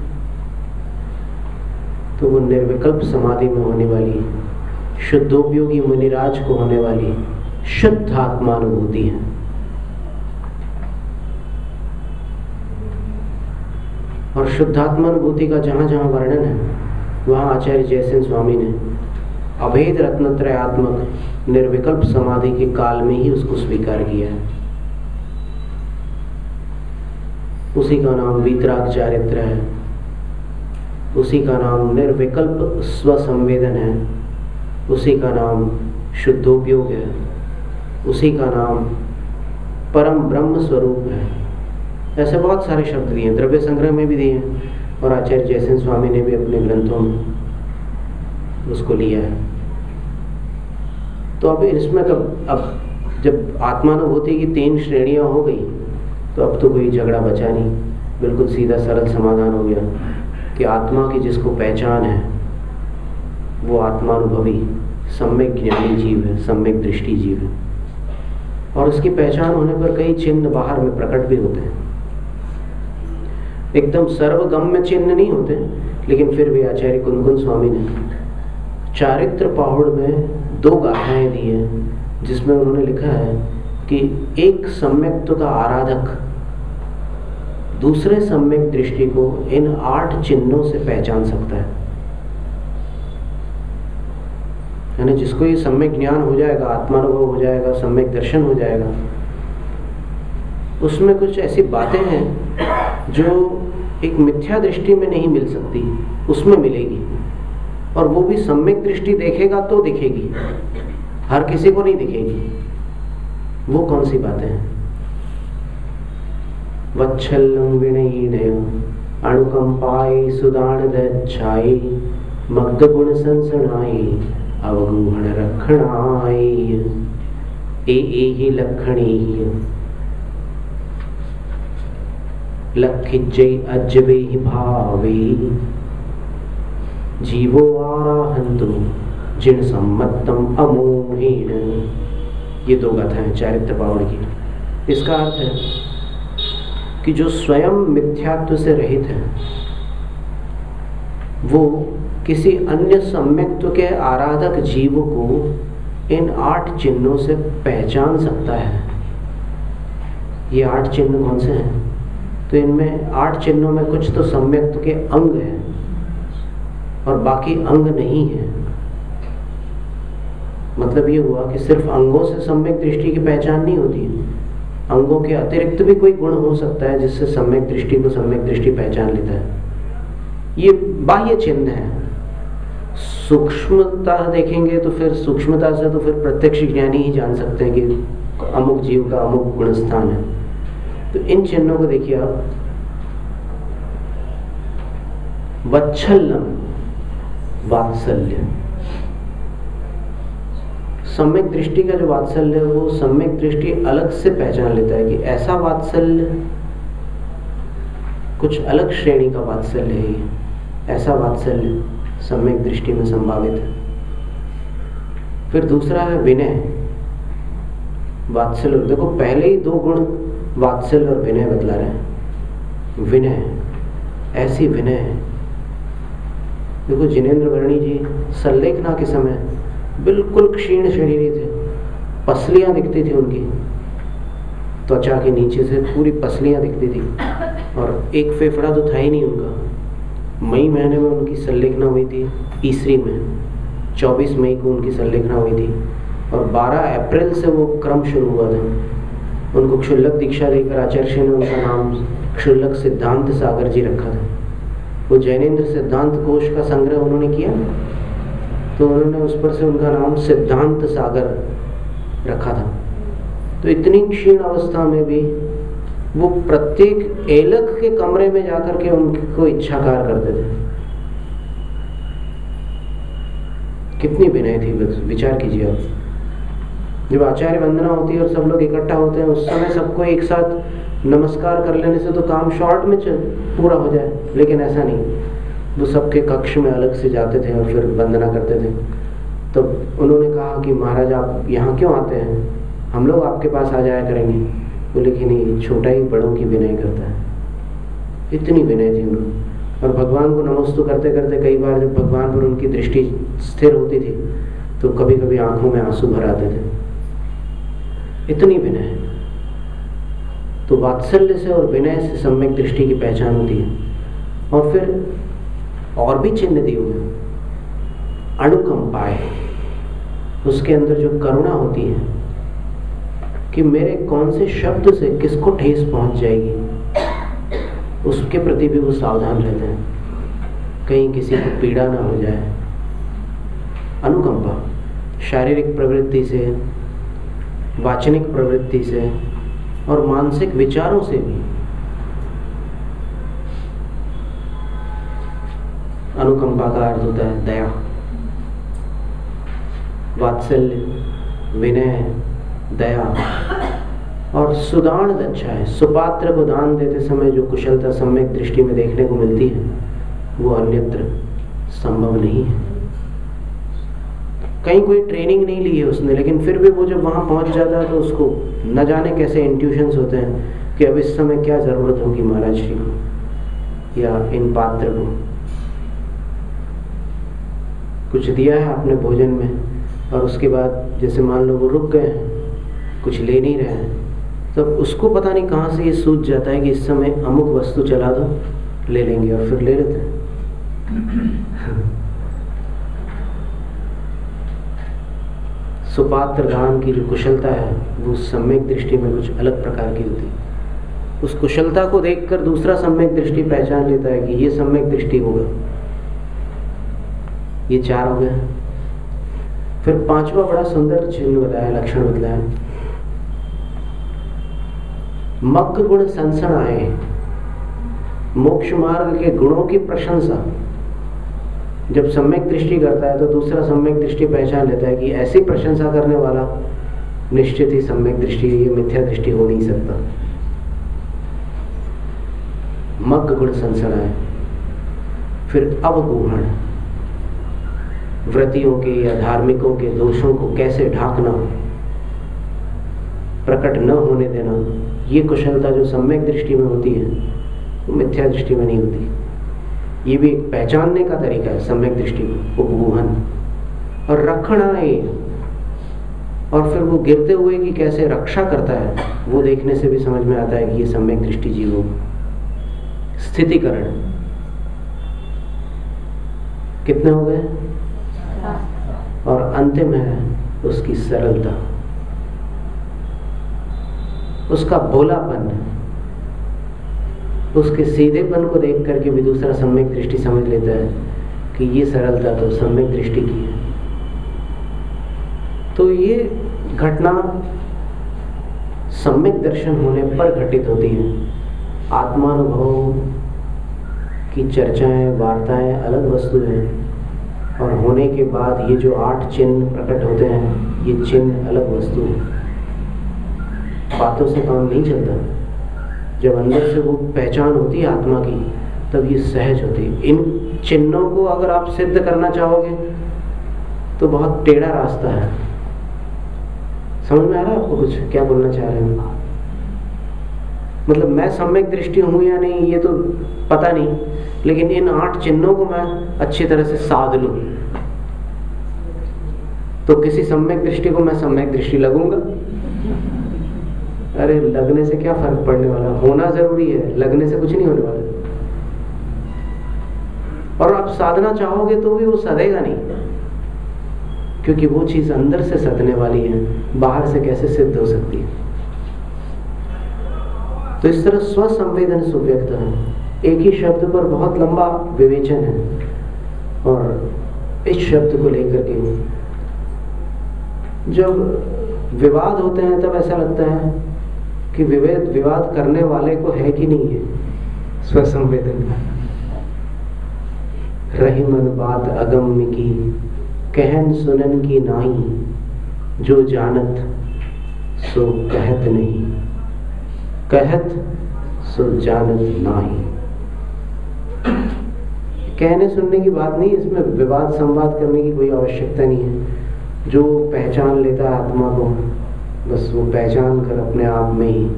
तो वो निर्विकल्प समाधि में होने वाली, शुद्धोपयोगी मुनिराज को होने वाली शुद्ध आत्मानुभूति है। और शुद्धात्मानुभूति का जहां जहां वर्णन है वहां आचार्य जयसेन स्वामी ने अभेद रत्नत्रयात्मक निर्विकल्प समाधि के काल में ही उसको स्वीकार किया है। उसी का नाम वीतराग चारित्र है, उसी का नाम निर्विकल्प स्वसंवेदन है, उसी का नाम शुद्धोपयोग है, उसी का नाम परम ब्रह्म स्वरूप है। ऐसे बहुत सारे शब्द दिए, द्रव्य संग्रह में भी दिए हैं और आचार्य जयसेन स्वामी ने भी अपने ग्रंथों में उसको लिया है। तो अब इसमें अब जब आत्मानुभूति की 3 श्रेणियां हो गई तो अब तो कोई झगड़ा बचा नहीं, बिल्कुल सीधा सरल समाधान हो गया कि आत्मा की जिसको पहचान है वो आत्मानुभवी सम्यक ज्ञानी जीव है, सम्यक दृष्टि जीव है। और उसकी पहचान होने पर कई चिन्ह बाहर में प्रकट भी होते हैं। एकदम सर्वगम्य चिन्ह नहीं होते, लेकिन फिर भी आचार्य कुंदकुन स्वामी ने चारित्र पहुड़ में 2 गाथाएं दी हैं जिसमें उन्होंने लिखा है कि एक सम्यक्त्व का आराधक दूसरे सम्यक दृष्टि को इन 8 चिन्हों से पहचान सकता है। यानी जिसको ये सम्यक ज्ञान हो जाएगा, आत्मानुभव हो जाएगा, सम्यक दर्शन हो जाएगा, उसमें कुछ ऐसी बातें हैं जो एक मिथ्या दृष्टि में नहीं मिल सकती, उसमें मिलेगी। और वो भी सम्यक दृष्टि देखेगा तो दिखेगी, हर किसी को नहीं दिखेगी। वो कौन सी बातें हैं? वत्सल्यं विनयेन अणुकंपायै सुदानदच्छायै मग्ध गुण संसनाई अवगुहण रखणाई ए लखणी लखिजय अजबे भावे जीवो आराहंतु जिन सम्मतम अमोहेण। ये दो गाथाएं चारित्र पावड़ की। इसका अर्थ है कि जो स्वयं मिथ्यात्व से रहित है वो किसी अन्य सम्यक्त्व के आराधक जीव को इन 8 चिन्हों से पहचान सकता है। ये 8 चिन्ह कौन से हैं? तो इनमें 8 चिन्हों में कुछ तो सम्यक्त्व के अंग हैं और बाकी अंग नहीं है। मतलब ये हुआ कि सिर्फ अंगों से सम्यक दृष्टि की पहचान नहीं होती, अंगों के अतिरिक्त भी कोई गुण हो सकता है जिससे सम्यक दृष्टि को सम्यक दृष्टि पहचान लेता है। ये बाह्य चिन्ह है। सूक्ष्मता देखेंगे तो फिर सूक्ष्मता से तो फिर प्रत्यक्ष ज्ञानी ही जान सकते हैं कि अमुक जीव का अमुक गुण स्थान है। तो इन चिन्हों को देखिए आप। वत्सल्यम वात्सल्य, सम्यक दृष्टि का जो वात्सल्य है वो सम्यक दृष्टि अलग से पहचान लेता है कि ऐसा वात्सल्य कुछ अलग श्रेणी का वात्सल्य है। ये ऐसा वात्सल्य सम्यक दृष्टि में संभावित है। फिर दूसरा है विनय वात्सल्य। देखो पहले ही 2 गुण वात्सल्य और विनय बतला रहे हैं। विनय, ऐसी विनय है। देखो जिनेंद्र वर्णी जी सल्लेखना के समय बिल्कुल क्षीण शरीरी थे, पसलियां दिखती थी उनकी, त्वचा के नीचे से पूरी पसलियां दिखती थी और एक फेफड़ा तो था ही नहीं उनका। मई महीने में उनकी सल्लेखना हुई थी, ईसरी में 24 मई को उनकी सल्लेखना हुई थी और 12 अप्रैल से वो क्रम शुरू हुआ था। उनको क्षुल्लक दीक्षा देकर आचार्य ने उनका नाम क्षुल्लक सिद्धांत सागर जी रखा था। वो जैनेन्द्र सिद्धांत कोश का संग्रह उन्होंने किया तो उन्होंने उस पर से उनका नाम सिद्धांत सागर रखा था। तो इतनी क्षीण अवस्था में भी वो प्रत्येक एलक के कमरे में जाकर के उनको इच्छाकार करते थे। कितनी विनय थी, विचार कीजिए आप। जब आचार्य वंदना होती है और सब लोग इकट्ठा होते हैं उस समय सबको एक साथ नमस्कार कर लेने से तो काम शॉर्ट में पूरा हो जाए, लेकिन ऐसा नहीं। वो सबके कक्ष में अलग से जाते थे और फिर वंदना करते थे। तो उन्होंने कहा कि महाराज आप यहाँ क्यों आते हैं, हम लोग आपके पास आ जाया करेंगे। बोले कि नहीं, छोटा ही बड़ों की विनय करता है। इतनी विनय थी उनको। और भगवान को नमस्तु करते करते कई बार जब भगवान पर उनकी दृष्टि स्थिर होती थी तो कभी कभी आंखों में आंसू भर आते थे। इतनी विनय। तो वात्सल्य से और विनय से सम्यक दृष्टि की पहचान होती है। और फिर और भी चिन्ह दिए हुए, अनुकंपाएं, उसके अंदर जो करुणा होती है कि मेरे कौन से शब्द से किसको ठेस पहुंच जाएगी, उसके प्रति भी वो सावधान रहते हैं, कहीं किसी को पीड़ा ना हो जाए। अनुकंपा शारीरिक प्रवृत्ति से, वाचनिक प्रवृत्ति से और मानसिक विचारों से भी। अनुकंपा का अर्थ होता है दया, वात्सल्य, विनय, दया और सुदान दच्छा है। सुपात्र को दान देते समय जो कुशलता सम्यक दृष्टि में देखने को मिलती है वो अन्यत्र संभव नहीं है। कहीं कोई ट्रेनिंग नहीं ली है उसने, लेकिन फिर भी वो जब वहां पहुंच जाता है तो उसको न जाने कैसे इंट्यूशंस होते हैं कि अब इस समय क्या जरूरत होगी महाराज श्री को या इन पात्र को। कुछ दिया है आपने भोजन में और उसके बाद जैसे मान लो वो रुक गए, कुछ ले नहीं रहे हैं, तब उसको पता नहीं कहाँ से ये सूझ जाता है कि इस समय अमुक वस्तु चला दो, ले लेंगे और फिर ले लेते हैं। सुपात्र दान की जो कुशलता है वो सम्यक दृष्टि में कुछ अलग प्रकार की होती है। उस कुशलता को देखकर दूसरा सम्यक दृष्टि पहचान लेता है कि ये सम्यक दृष्टि होगा। ये 4 हो गए। फिर 5वां बड़ा सुंदर चिन्ह बताया, लक्षण बतलाया, मक्क गुण संसणाए, मोक्ष मार्ग के गुणों की प्रशंसा। जब सम्यक दृष्टि करता है तो दूसरा सम्यक दृष्टि पहचान लेता है कि ऐसी प्रशंसा करने वाला निश्चित ही सम्यक दृष्टि, ये मिथ्या दृष्टि हो नहीं सकता। मग्ग गुण संसराय। फिर अवगूहण, व्रतियों के या धार्मिकों के दोषों को कैसे ढांकना, प्रकट न होने देना, ये कुशलता जो सम्यक दृष्टि में होती है वो मिथ्या दृष्टि में नहीं होती। ये भी एक पहचानने का तरीका है सम्यक दृष्टि में, उपगूहन। और रखना ये, और फिर वो गिरते हुए की कैसे रक्षा करता है वो देखने से भी समझ में आता है कि ये सम्यक दृष्टि जीवों। स्थितिकरण कितने हो गए? और अंतिम है उसकी सरलता, उसका भोलापन, उसके सीधेपन को देख करके भी दूसरा सम्यक दृष्टि समझ लेता है कि ये सरलता तो सम्यक दृष्टि की है। तो ये घटना सम्यक दर्शन होने पर घटित होती है। आत्मानुभव की चर्चाएं, वार्ताएं अलग वस्तु हैं, और होने के बाद ये जो 8 चिन्ह प्रकट होते हैं, ये चिन्ह अलग वस्तु है। बातों से काम नहीं चलता। जब अंदर से वो पहचान होती है आत्मा की, तब ये सहज होती है। इन चिन्हों को अगर आप सिद्ध करना चाहोगे तो बहुत टेढ़ा रास्ता है। समझ में आ रहा है आपको कुछ क्या बोलना चाह रहे हैं? मतलब मैं सम्यक दृष्टि हूं या नहीं ये तो पता नहीं, लेकिन इन 8 चिन्हों को मैं अच्छी तरह से साध लूं तो किसी सम्यक दृष्टि को मैं सम्यक दृष्टि लगूंगा। अरे लगने से क्या फर्क पड़ने वाला, होना जरूरी है, लगने से कुछ नहीं होने वाला। और आप साधना चाहोगे तो भी वो सधेगा नहीं, क्योंकि वो चीज अंदर से सधने वाली है, बाहर से कैसे सिद्ध हो सकती है। तो इस तरह स्वसंवेदन सुव्यक्त है, एक ही शब्द पर बहुत लंबा विवेचन है। और इस शब्द को लेकर के जब विवाद होते हैं तब ऐसा लगता है कि विवाद करने वाले को है कि नहीं है स्वसंवेदन। रही मन बात अगम्य की, कहन सुनन की नाई, जो जानत सो कहत नहीं, कहत सो जानत नाही। कहने सुनने की बात नहीं, इसमें विवाद संवाद करने की कोई आवश्यकता नहीं है। जो पहचान लेता है आत्मा को, बस वो पहचान कर अपने आप में ही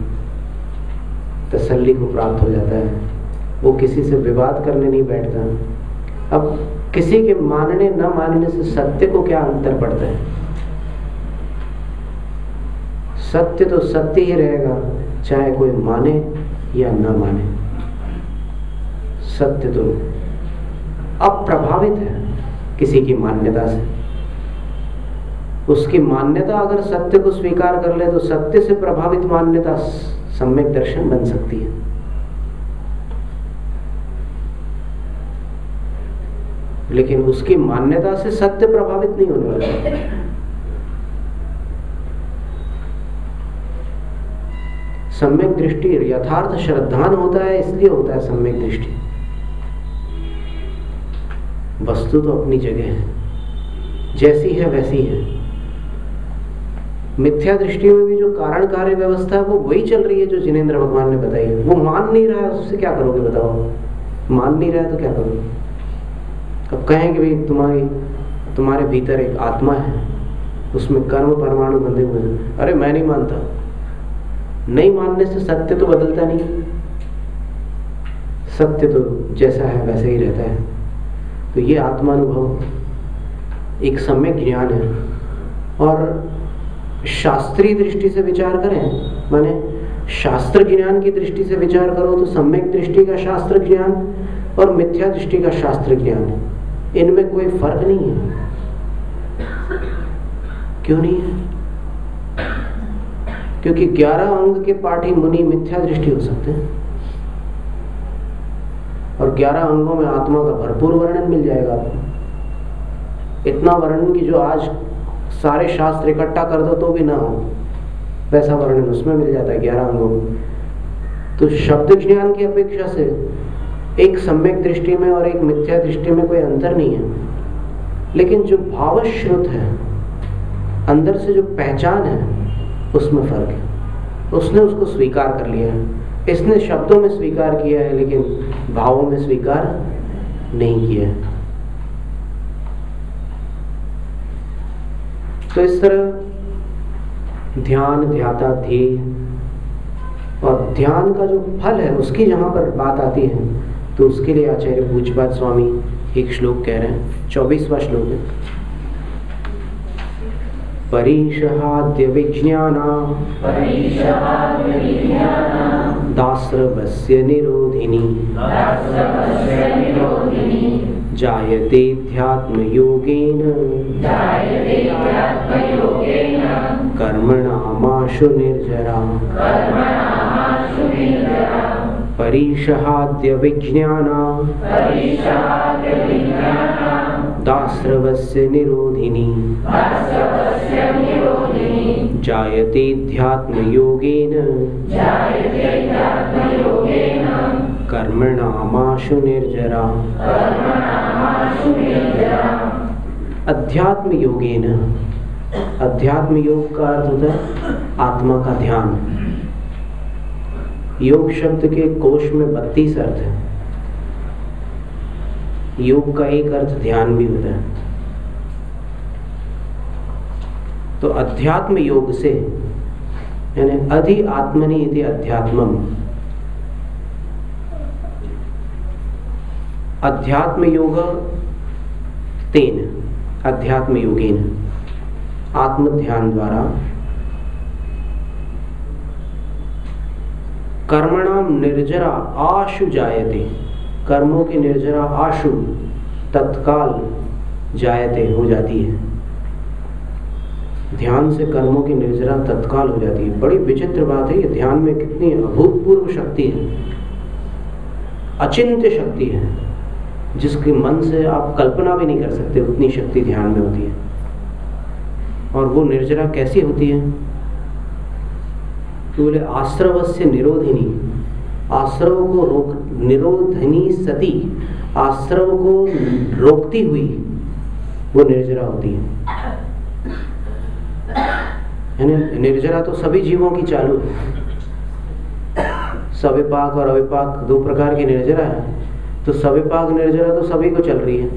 तसल्ली को प्राप्त हो जाता है। वो किसी से विवाद करने नहीं बैठता। अब किसी के मानने न मानने से सत्य को क्या अंतर पड़ता है? सत्य तो सत्य ही रहेगा, चाहे कोई माने या न माने। सत्य तो अप्रभावित है किसी की मान्यता से। उसकी मान्यता अगर सत्य को स्वीकार कर ले तो सत्य से प्रभावित मान्यता सम्यक दर्शन बन सकती है। लेकिन उसकी मान्यता से सत्य प्रभावित नहीं होने वाला। सम्यक दृष्टि यथार्थ श्रद्धान होता है, इसलिए होता है सम्यक दृष्टि। वस्तु तो अपनी जगह है, जैसी है वैसी है। मिथ्या दृष्टि में भी जो कारण कार्य व्यवस्था है वो वही चल रही है जो जिनेंद्र भगवान ने बताई है। वो मान नहीं रहा है, उससे क्या करोगे बताओ? मान नहीं रहा है तो क्या करोगे? अब कहें कि भाई तुम्हारे भीतर एक आत्मा है, उसमें कर्म परमाणु बंधे हुए हैं। अरे मैं नहीं मानता। नहीं मानने से सत्य तो बदलता नहीं, सत्य तो जैसा है वैसे ही रहता है। तो ये आत्मानुभव एक सम्यक ज्ञान है। और शास्त्रीय दृष्टि से विचार करें, माने शास्त्र ज्ञान की दृष्टि से विचार करो तो सम्यक दृष्टि का शास्त्र ज्ञान और मिथ्या दृष्टि का शास्त्र ज्ञान, इनमें कोई फर्क नहीं है। क्यों नहीं है? क्योंकि 11 अंग के पाठी मुनि मिथ्या दृष्टि हो सकते हैं, और 11 अंगों में आत्मा का भरपूर वर्णन मिल जाएगा आपको। इतना वर्णन कि जो आज सारे शास्त्र इकट्ठा कर दो तो भी ना हो, वैसा वर्णन उसमें मिल जाता है 11 अंगों में। तो शब्द ज्ञान की अपेक्षा से एक सम्यक दृष्टि में और एक मिथ्या दृष्टि में कोई अंतर नहीं है, लेकिन जो भावश्रुत है, अंदर से जो पहचान है, उसमें फर्क है। उसने उसको स्वीकार कर लिया है, इसने शब्दों में स्वीकार किया है लेकिन भावों में स्वीकार नहीं किया है। तो इस तरह ध्यान, ध्याता, ध्येय और ध्यान का जो फल है उसकी जहां पर बात आती है तो उसके लिए आचार्य पूज्यपाद स्वामी एक श्लोक कह रहे हैं, 24वां श्लोक है। परीशहाद्य विज्ञाना दास्रवस्य निरोधिनी जायते ध्यात्मयोगेन कर्मणामाशु निर्जरा। परीशहाद्य विज्ञाना दास्रवस्य निरोधिनी जायते ध्यात्मयोगेन कर्मणामाशु निर्जरा। अध्यात्म योगेन, अध्यात्म योग का अर्थ होता है आत्मा का ध्यान। योग शब्द के कोश में 32 अर्थ है। योग का एक अर्थ ध्यान भी होता है। तो अध्यात्म योग से यानी अधि आत्मनि इति अध्यात्मम, अध्यात्म योग तेन, अध्यात्म योगेन, आत्म ध्यान द्वारा कर्मणाम निर्जरा आशु जायते, कर्मों की निर्जरा आशु तत्काल जायते हो जाती है। ध्यान से कर्मों की निर्जरा तत्काल हो जाती है। बड़ी विचित्र बात है, ये ध्यान में कितनी अभूतपूर्व शक्ति है, अचिंत्य शक्ति है, जिसके मन से आप कल्पना भी नहीं कर सकते, उतनी शक्ति ध्यान में होती है। और वो निर्जरा कैसी होती है? तो बोले आश्रवस्य निरोधिनी, आश्रव को रोक, निरोधिनी सती, आश्रव को रोकती हुई वो निर्जरा होती है। निर्जरा तो सभी जीवों की चालू है। सविपाक और अविपाक दो प्रकार की निर्जरा है। तो सविपाक निर्जरा तो सभी को चल रही है,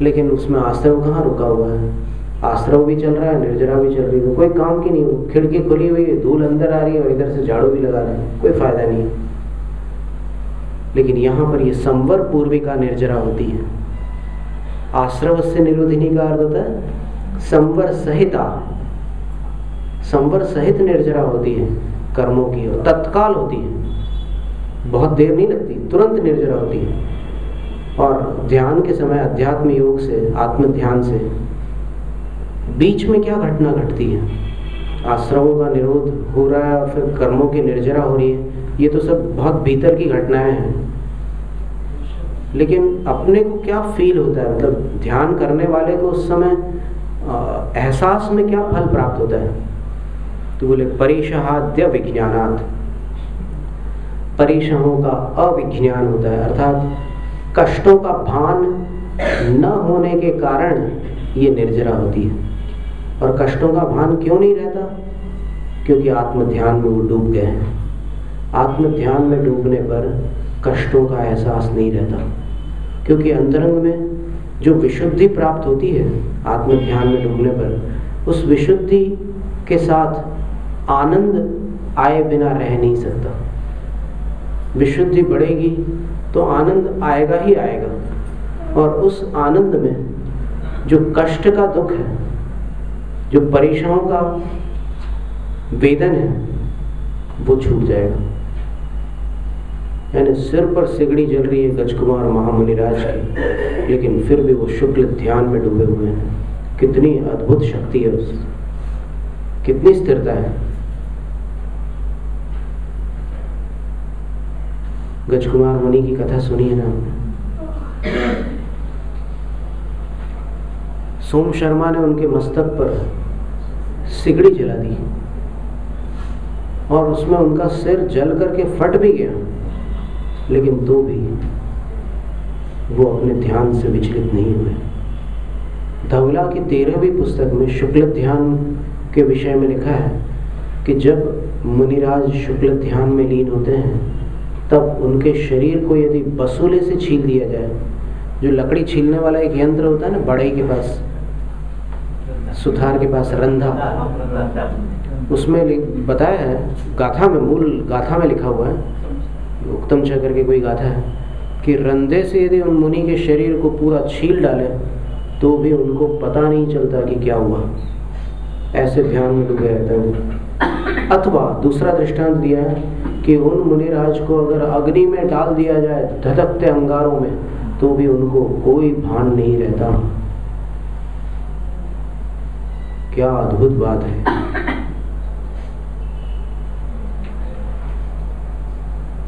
लेकिन उसमें आश्रव कहाँ रुका हुआ है? आश्रव भी चल रहा है, निर्जरा भी चल रही है। कोई काम की नहीं, खिड़की खुली हुई है, धूल अंदर आ रही है और इधर से झाड़ू भी लगा रहे हैं, कोई फायदा नहीं है। लेकिन यहाँ पर ये संवर पूर्विका निर्जरा होती है। आश्रव से निरोधिनी का अर्थ होता है संवर सहिता, संवर सहित निर्जरा होती है कर्मों की, और तत्काल होती है, बहुत देर नहीं लगती, तुरंत निर्जरा होती है। और ध्यान के समय अध्यात्म योग से, आत्म ध्यान से बीच में क्या घटना घटती है? आश्रवों का निरोध हो रहा है और फिर कर्मों की निर्जरा हो रही है। ये तो सब बहुत भीतर की घटनाएं हैं, लेकिन अपने को क्या फील होता है? मतलब ध्यान करने वाले को उस समय एहसास में क्या फल प्राप्त होता है? तो बोले परिशहाद्य विज्ञानात्, परिशहों का अविज्ञान होता है, अर्थात कष्टों का भान न होने के कारण ये निर्जरा होती है। और कष्टों का भान क्यों नहीं रहता? क्योंकि आत्म ध्यान में वो डूब गए हैं। आत्म ध्यान में डूबने पर कष्टों का एहसास नहीं रहता, क्योंकि अंतरंग में जो विशुद्धि प्राप्त होती है आत्म ध्यान में डूबने पर, उस विशुद्धि के साथ आनंद आए बिना रह नहीं सकता। विशुद्धि बढ़ेगी तो आनंद आएगा ही आएगा, और उस आनंद में जो कष्ट का दुख है, जो परेशानियों का वेदन है, वो छूट जाएगा। यानी सिर पर सिगड़ी जल रही है गजकुमार महामुनिराज की, लेकिन फिर भी वो शुक्ल ध्यान में डूबे हुए हैं। कितनी अद्भुत शक्ति है उस, कितनी स्थिरता है। गजकुमार मुनि की कथा सुनी है ना आपने? सोम शर्मा ने उनके मस्तक पर सिगड़ी जला दी और उसमें उनका सिर जल करके फट भी गया। लेकिन तो भी वो अपने ध्यान से विचलित नहीं हुए। धवला की 13वीं पुस्तक में शुक्ल ध्यान के विषय में लिखा है कि जब मुनिराज शुक्ल ध्यान में लीन होते हैं तब उनके शरीर को यदि बसूले से छील दिया जाए, जो लकड़ी छीलने वाला एक यंत्र होता है ना, बढ़ई के पास, सुथार के पास रंधा, उसमें बताया है, गाथा में, मूल गाथा में लिखा हुआ है, उत्तम च करके कोई गाथा है कि रंधे से यदि उन मुनि के शरीर को पूरा छील डाले तो भी उनको पता नहीं चलता कि क्या हुआ, ऐसे ध्यान में डूबे रहते हैं। अथवा दूसरा दृष्टांत दिया है कि उन मुनिराज को अगर अग्नि में डाल दिया जाए धधकते अंगारों में तो भी उनको कोई भान नहीं रहता। क्या अद्भुत बात है।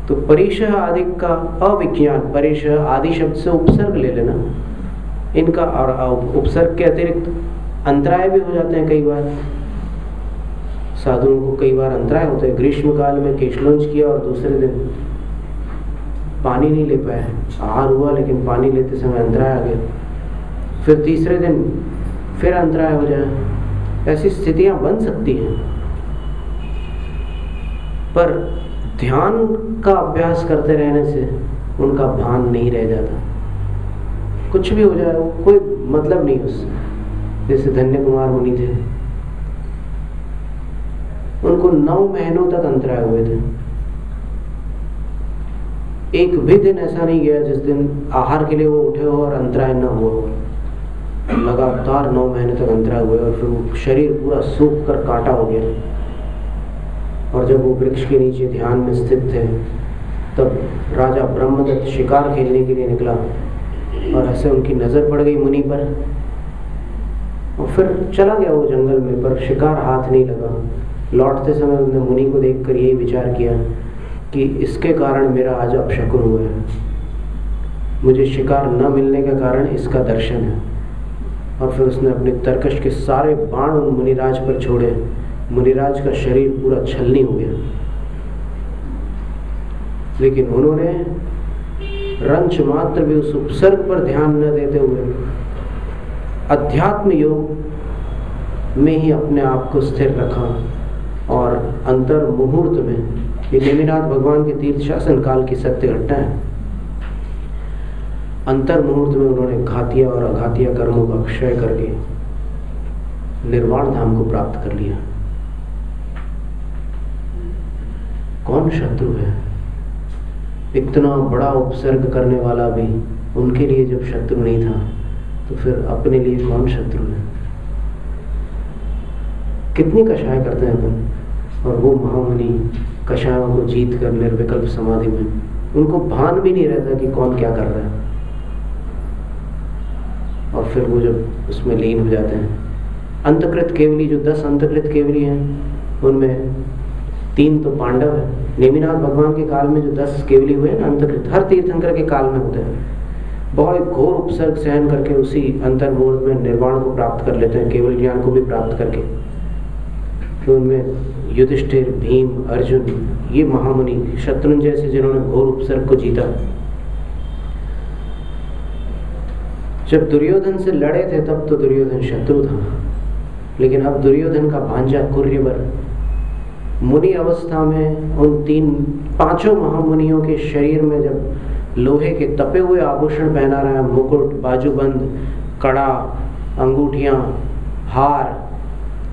तो परिशः आदि का अविज्ञान, परिशः आदि शब्द से उपसर्ग ले लेना, इनका और उपसर्ग के अतिरिक्त अंतराय भी हो जाते हैं। कई बार साधुओं को कई बार अंतराय होते हैं। ग्रीष्म काल में केशलोंच किया और दूसरे दिन पानी नहीं ले पाए, आहार हुआ लेकिन पानी लेते समय अंतराय आ गया, फिर तीसरे दिन फिर अंतराय हो जाए, ऐसी स्थितियां बन सकती हैं। पर ध्यान का अभ्यास करते रहने से उनका भान नहीं रह जाता। कुछ भी हो जाए कोई मतलब नहीं उससे। जैसे धन्य कुमार मुनि थे, उनको 9 महीनों तक अंतराय हुए थे। एक भी दिन ऐसा नहीं गया जिस दिन आहार के लिए वो उठे हो और अंतराय न हुआ हो। लगातार 9 महीने तक अंतराय हुए और फिर वो शरीर पूरा सूख कर कांटा हो गया। और जब वो वृक्ष के नीचे ध्यान में स्थित थे तब राजा ब्रह्मदत्त शिकार खेलने के लिए निकला और ऐसे उनकी नजर पड़ गई मुनि पर और फिर चला गया वो जंगल में, पर शिकार हाथ नहीं लगा। लौटते समय उसने मुनि को देखकर यही विचार किया कि इसके कारण मेरा आज अपशकुन हुआ है, मुझे शिकार न मिलने का कारण इसका दर्शन है। और फिर उसने अपने तरकश के सारे बाण उन मुनिराज पर छोड़े। मुनिराज का शरीर पूरा छलनी हो गया, लेकिन उन्होंने रंच मात्र भी उस उपसर्ग पर ध्यान न देते हुए अध्यात्म योग में ही अपने आप को स्थिर रखा। और अंतर मुहूर्त में, ये नेमिनाथ भगवान के तीर्थ शासन काल की सत्य घटना है, अंतर मुहूर्त में उन्होंने घातिया और अघातिया कर्मों का क्षय करके निर्वाण धाम को प्राप्त कर लिया। कौन शत्रु है? इतना बड़ा उपसर्ग करने वाला भी उनके लिए जब शत्रु नहीं था तो फिर अपने लिए कौन शत्रु है? कितनी कषाय करते हैं अपन। और वो महामुनि कषायों को जीत कर निर्विकल्प समाधि में, उनको भान भी नहीं रहता कि कौन क्या कर रहा है। और फिर वो जब उसमें लीन हो जाते हैं, अंतकृत केवली, जो 10 अंतकृत केवली हैं उनमें 3 तो पांडव है। नेमिनाथ भगवान के काल में जो 10 केवली हुए ना अंतकृत, हर तीर्थंकर के काल में होते हैं। बहुत घोर उपसर्ग सहन करके उसी अंतर्मुहूर्त में निर्वाण को प्राप्त कर लेते हैं, केवल ज्ञान को भी प्राप्त करके। तो उनमें युधिष्ठिर, भीम, अर्जुन, ये महामुनि, शत्रुंजय से जिन्होंने घोर उपसर्ग को जीता। जब दुर्योधन से लड़े थे तब तो दुर्योधन शत्रु था, लेकिन अब दुर्योधन का भांजा कुर्यवर मुनि अवस्था में उन 5 महामुनियों के शरीर में जब लोहे के तपे हुए आभूषण पहना रहा है, मुकुट, बाजूबंद, कड़ा, अंगूठियां, हार,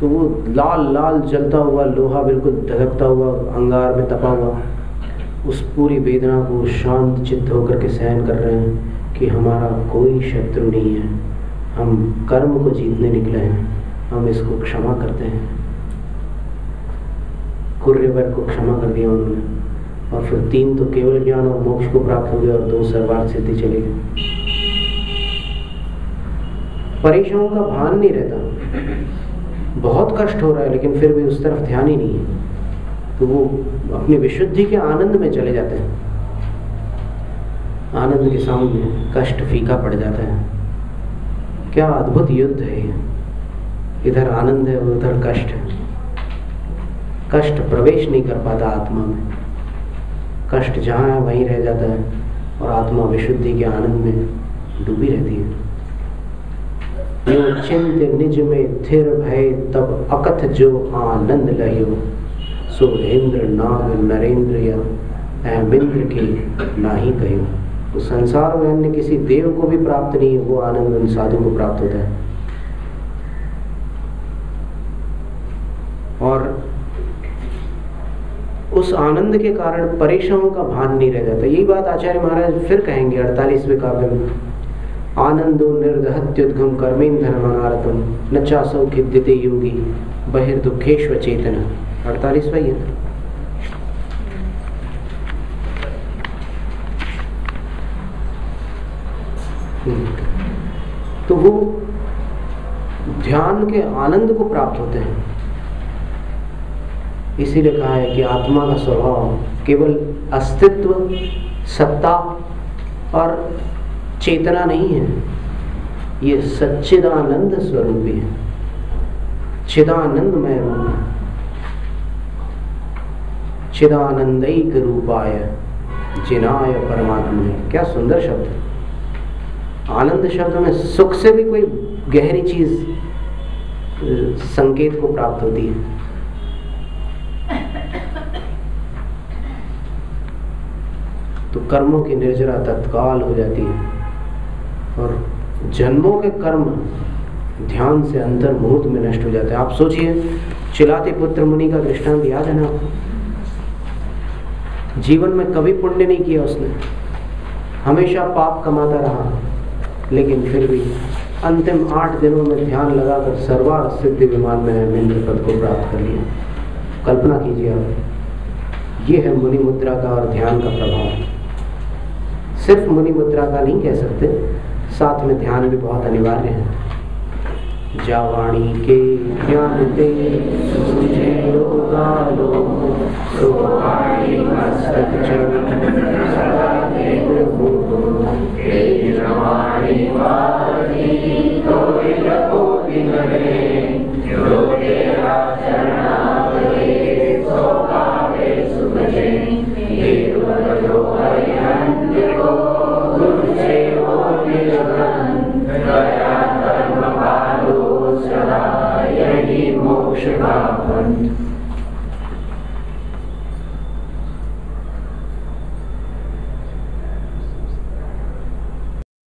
तो वो लाल लाल जलता हुआ लोहा बिल्कुल धधकता हुआ अंगार में तपा हुआ, उस पूरी वेदना को शांत चित्त होकर के सहन कर रहे हैं कि हमारा कोई शत्रु नहीं है, हम कर्म को जीतने निकले हैं, हम इसको क्षमा करते हैं। कुर्यवर को क्षमा कर दिया उन्होंने, और फिर 3 तो केवल ज्ञान और मोक्ष को प्राप्त हो गया और 2 सर्वार्थ सिद्धि चले गए। परीक्षाओं का भान नहीं रहता, बहुत कष्ट हो रहा है लेकिन फिर भी उस तरफ ध्यान ही नहीं है, तो वो अपनी विशुद्धि के आनंद में चले जाते हैं। आनंद के सामने कष्ट फीका पड़ जाता है। क्या अद्भुत युद्ध है ये, इधर आनंद है उधर कष्ट है। कष्ट प्रवेश नहीं कर पाता आत्मा में, कष्ट जहाँ है वहीं रह जाता है और आत्मा विशुद्धि के आनंद में डूबी रहती है। यो चिंत निज में थिर भय तब अकथ जो आनंद लयो, सो इंद्र नाग नरेंद्र या अहमिंद्र के नाही कहो। तो संसार में अन्य किसी देव को भी प्राप्त नहीं है वो आनंद उन साधु को प्राप्त होता है। और उस आनंद के कारण परेशानियों का भान नहीं रह जाता। यही बात आचार्य महाराज फिर कहेंगे 48वें काव्य में, आनंदो निर्दहत्युद्गम कर्मेंधन मनारतम न चासौ खिद्यते योगी बहिर्दुखेश्व चेतना। 48वां ही है। तो वो ध्यान के आनंद को प्राप्त होते हैं। इसीलिए कहा है कि आत्मा का स्वभाव केवल अस्तित्व, सत्ता और चेतना नहीं है, ये सच्चिदानंद स्वरूपी है, चिदानंदमय रूप है। चिदानंदैक रूपाय जिनाय परमात्मा। क्या सुंदर शब्द है। आनंद शब्द में सुख से भी कोई गहरी चीज संकेत को प्राप्त होती है। तो कर्मों की निर्जरा तत्काल हो जाती है और जन्मों के कर्म ध्यान से अंतर मुहूर्त में नष्ट हो जाते हैं। आप सोचिए, चिलाते पुत्र मुनि का दृष्टांत याद है ना आपको? जीवन में कभी पुण्य नहीं किया उसने, हमेशा पाप कमाता रहा, लेकिन फिर भी अंतिम 8 दिनों में ध्यान लगाकर सर्वार सिद्धि विमान में इंद्र पद को प्राप्त कर लिया। कल्पना कीजिए आप, ये है मुनि मुद्रा का और ध्यान का प्रभाव। सिर्फ मुनि मुद्रा का नहीं कह सकते, साथ में ध्यान भी बहुत अनिवार्य है। जावाणी के ज्ञान ते सुझे लोगालो, सुवाणी मस्तक चरण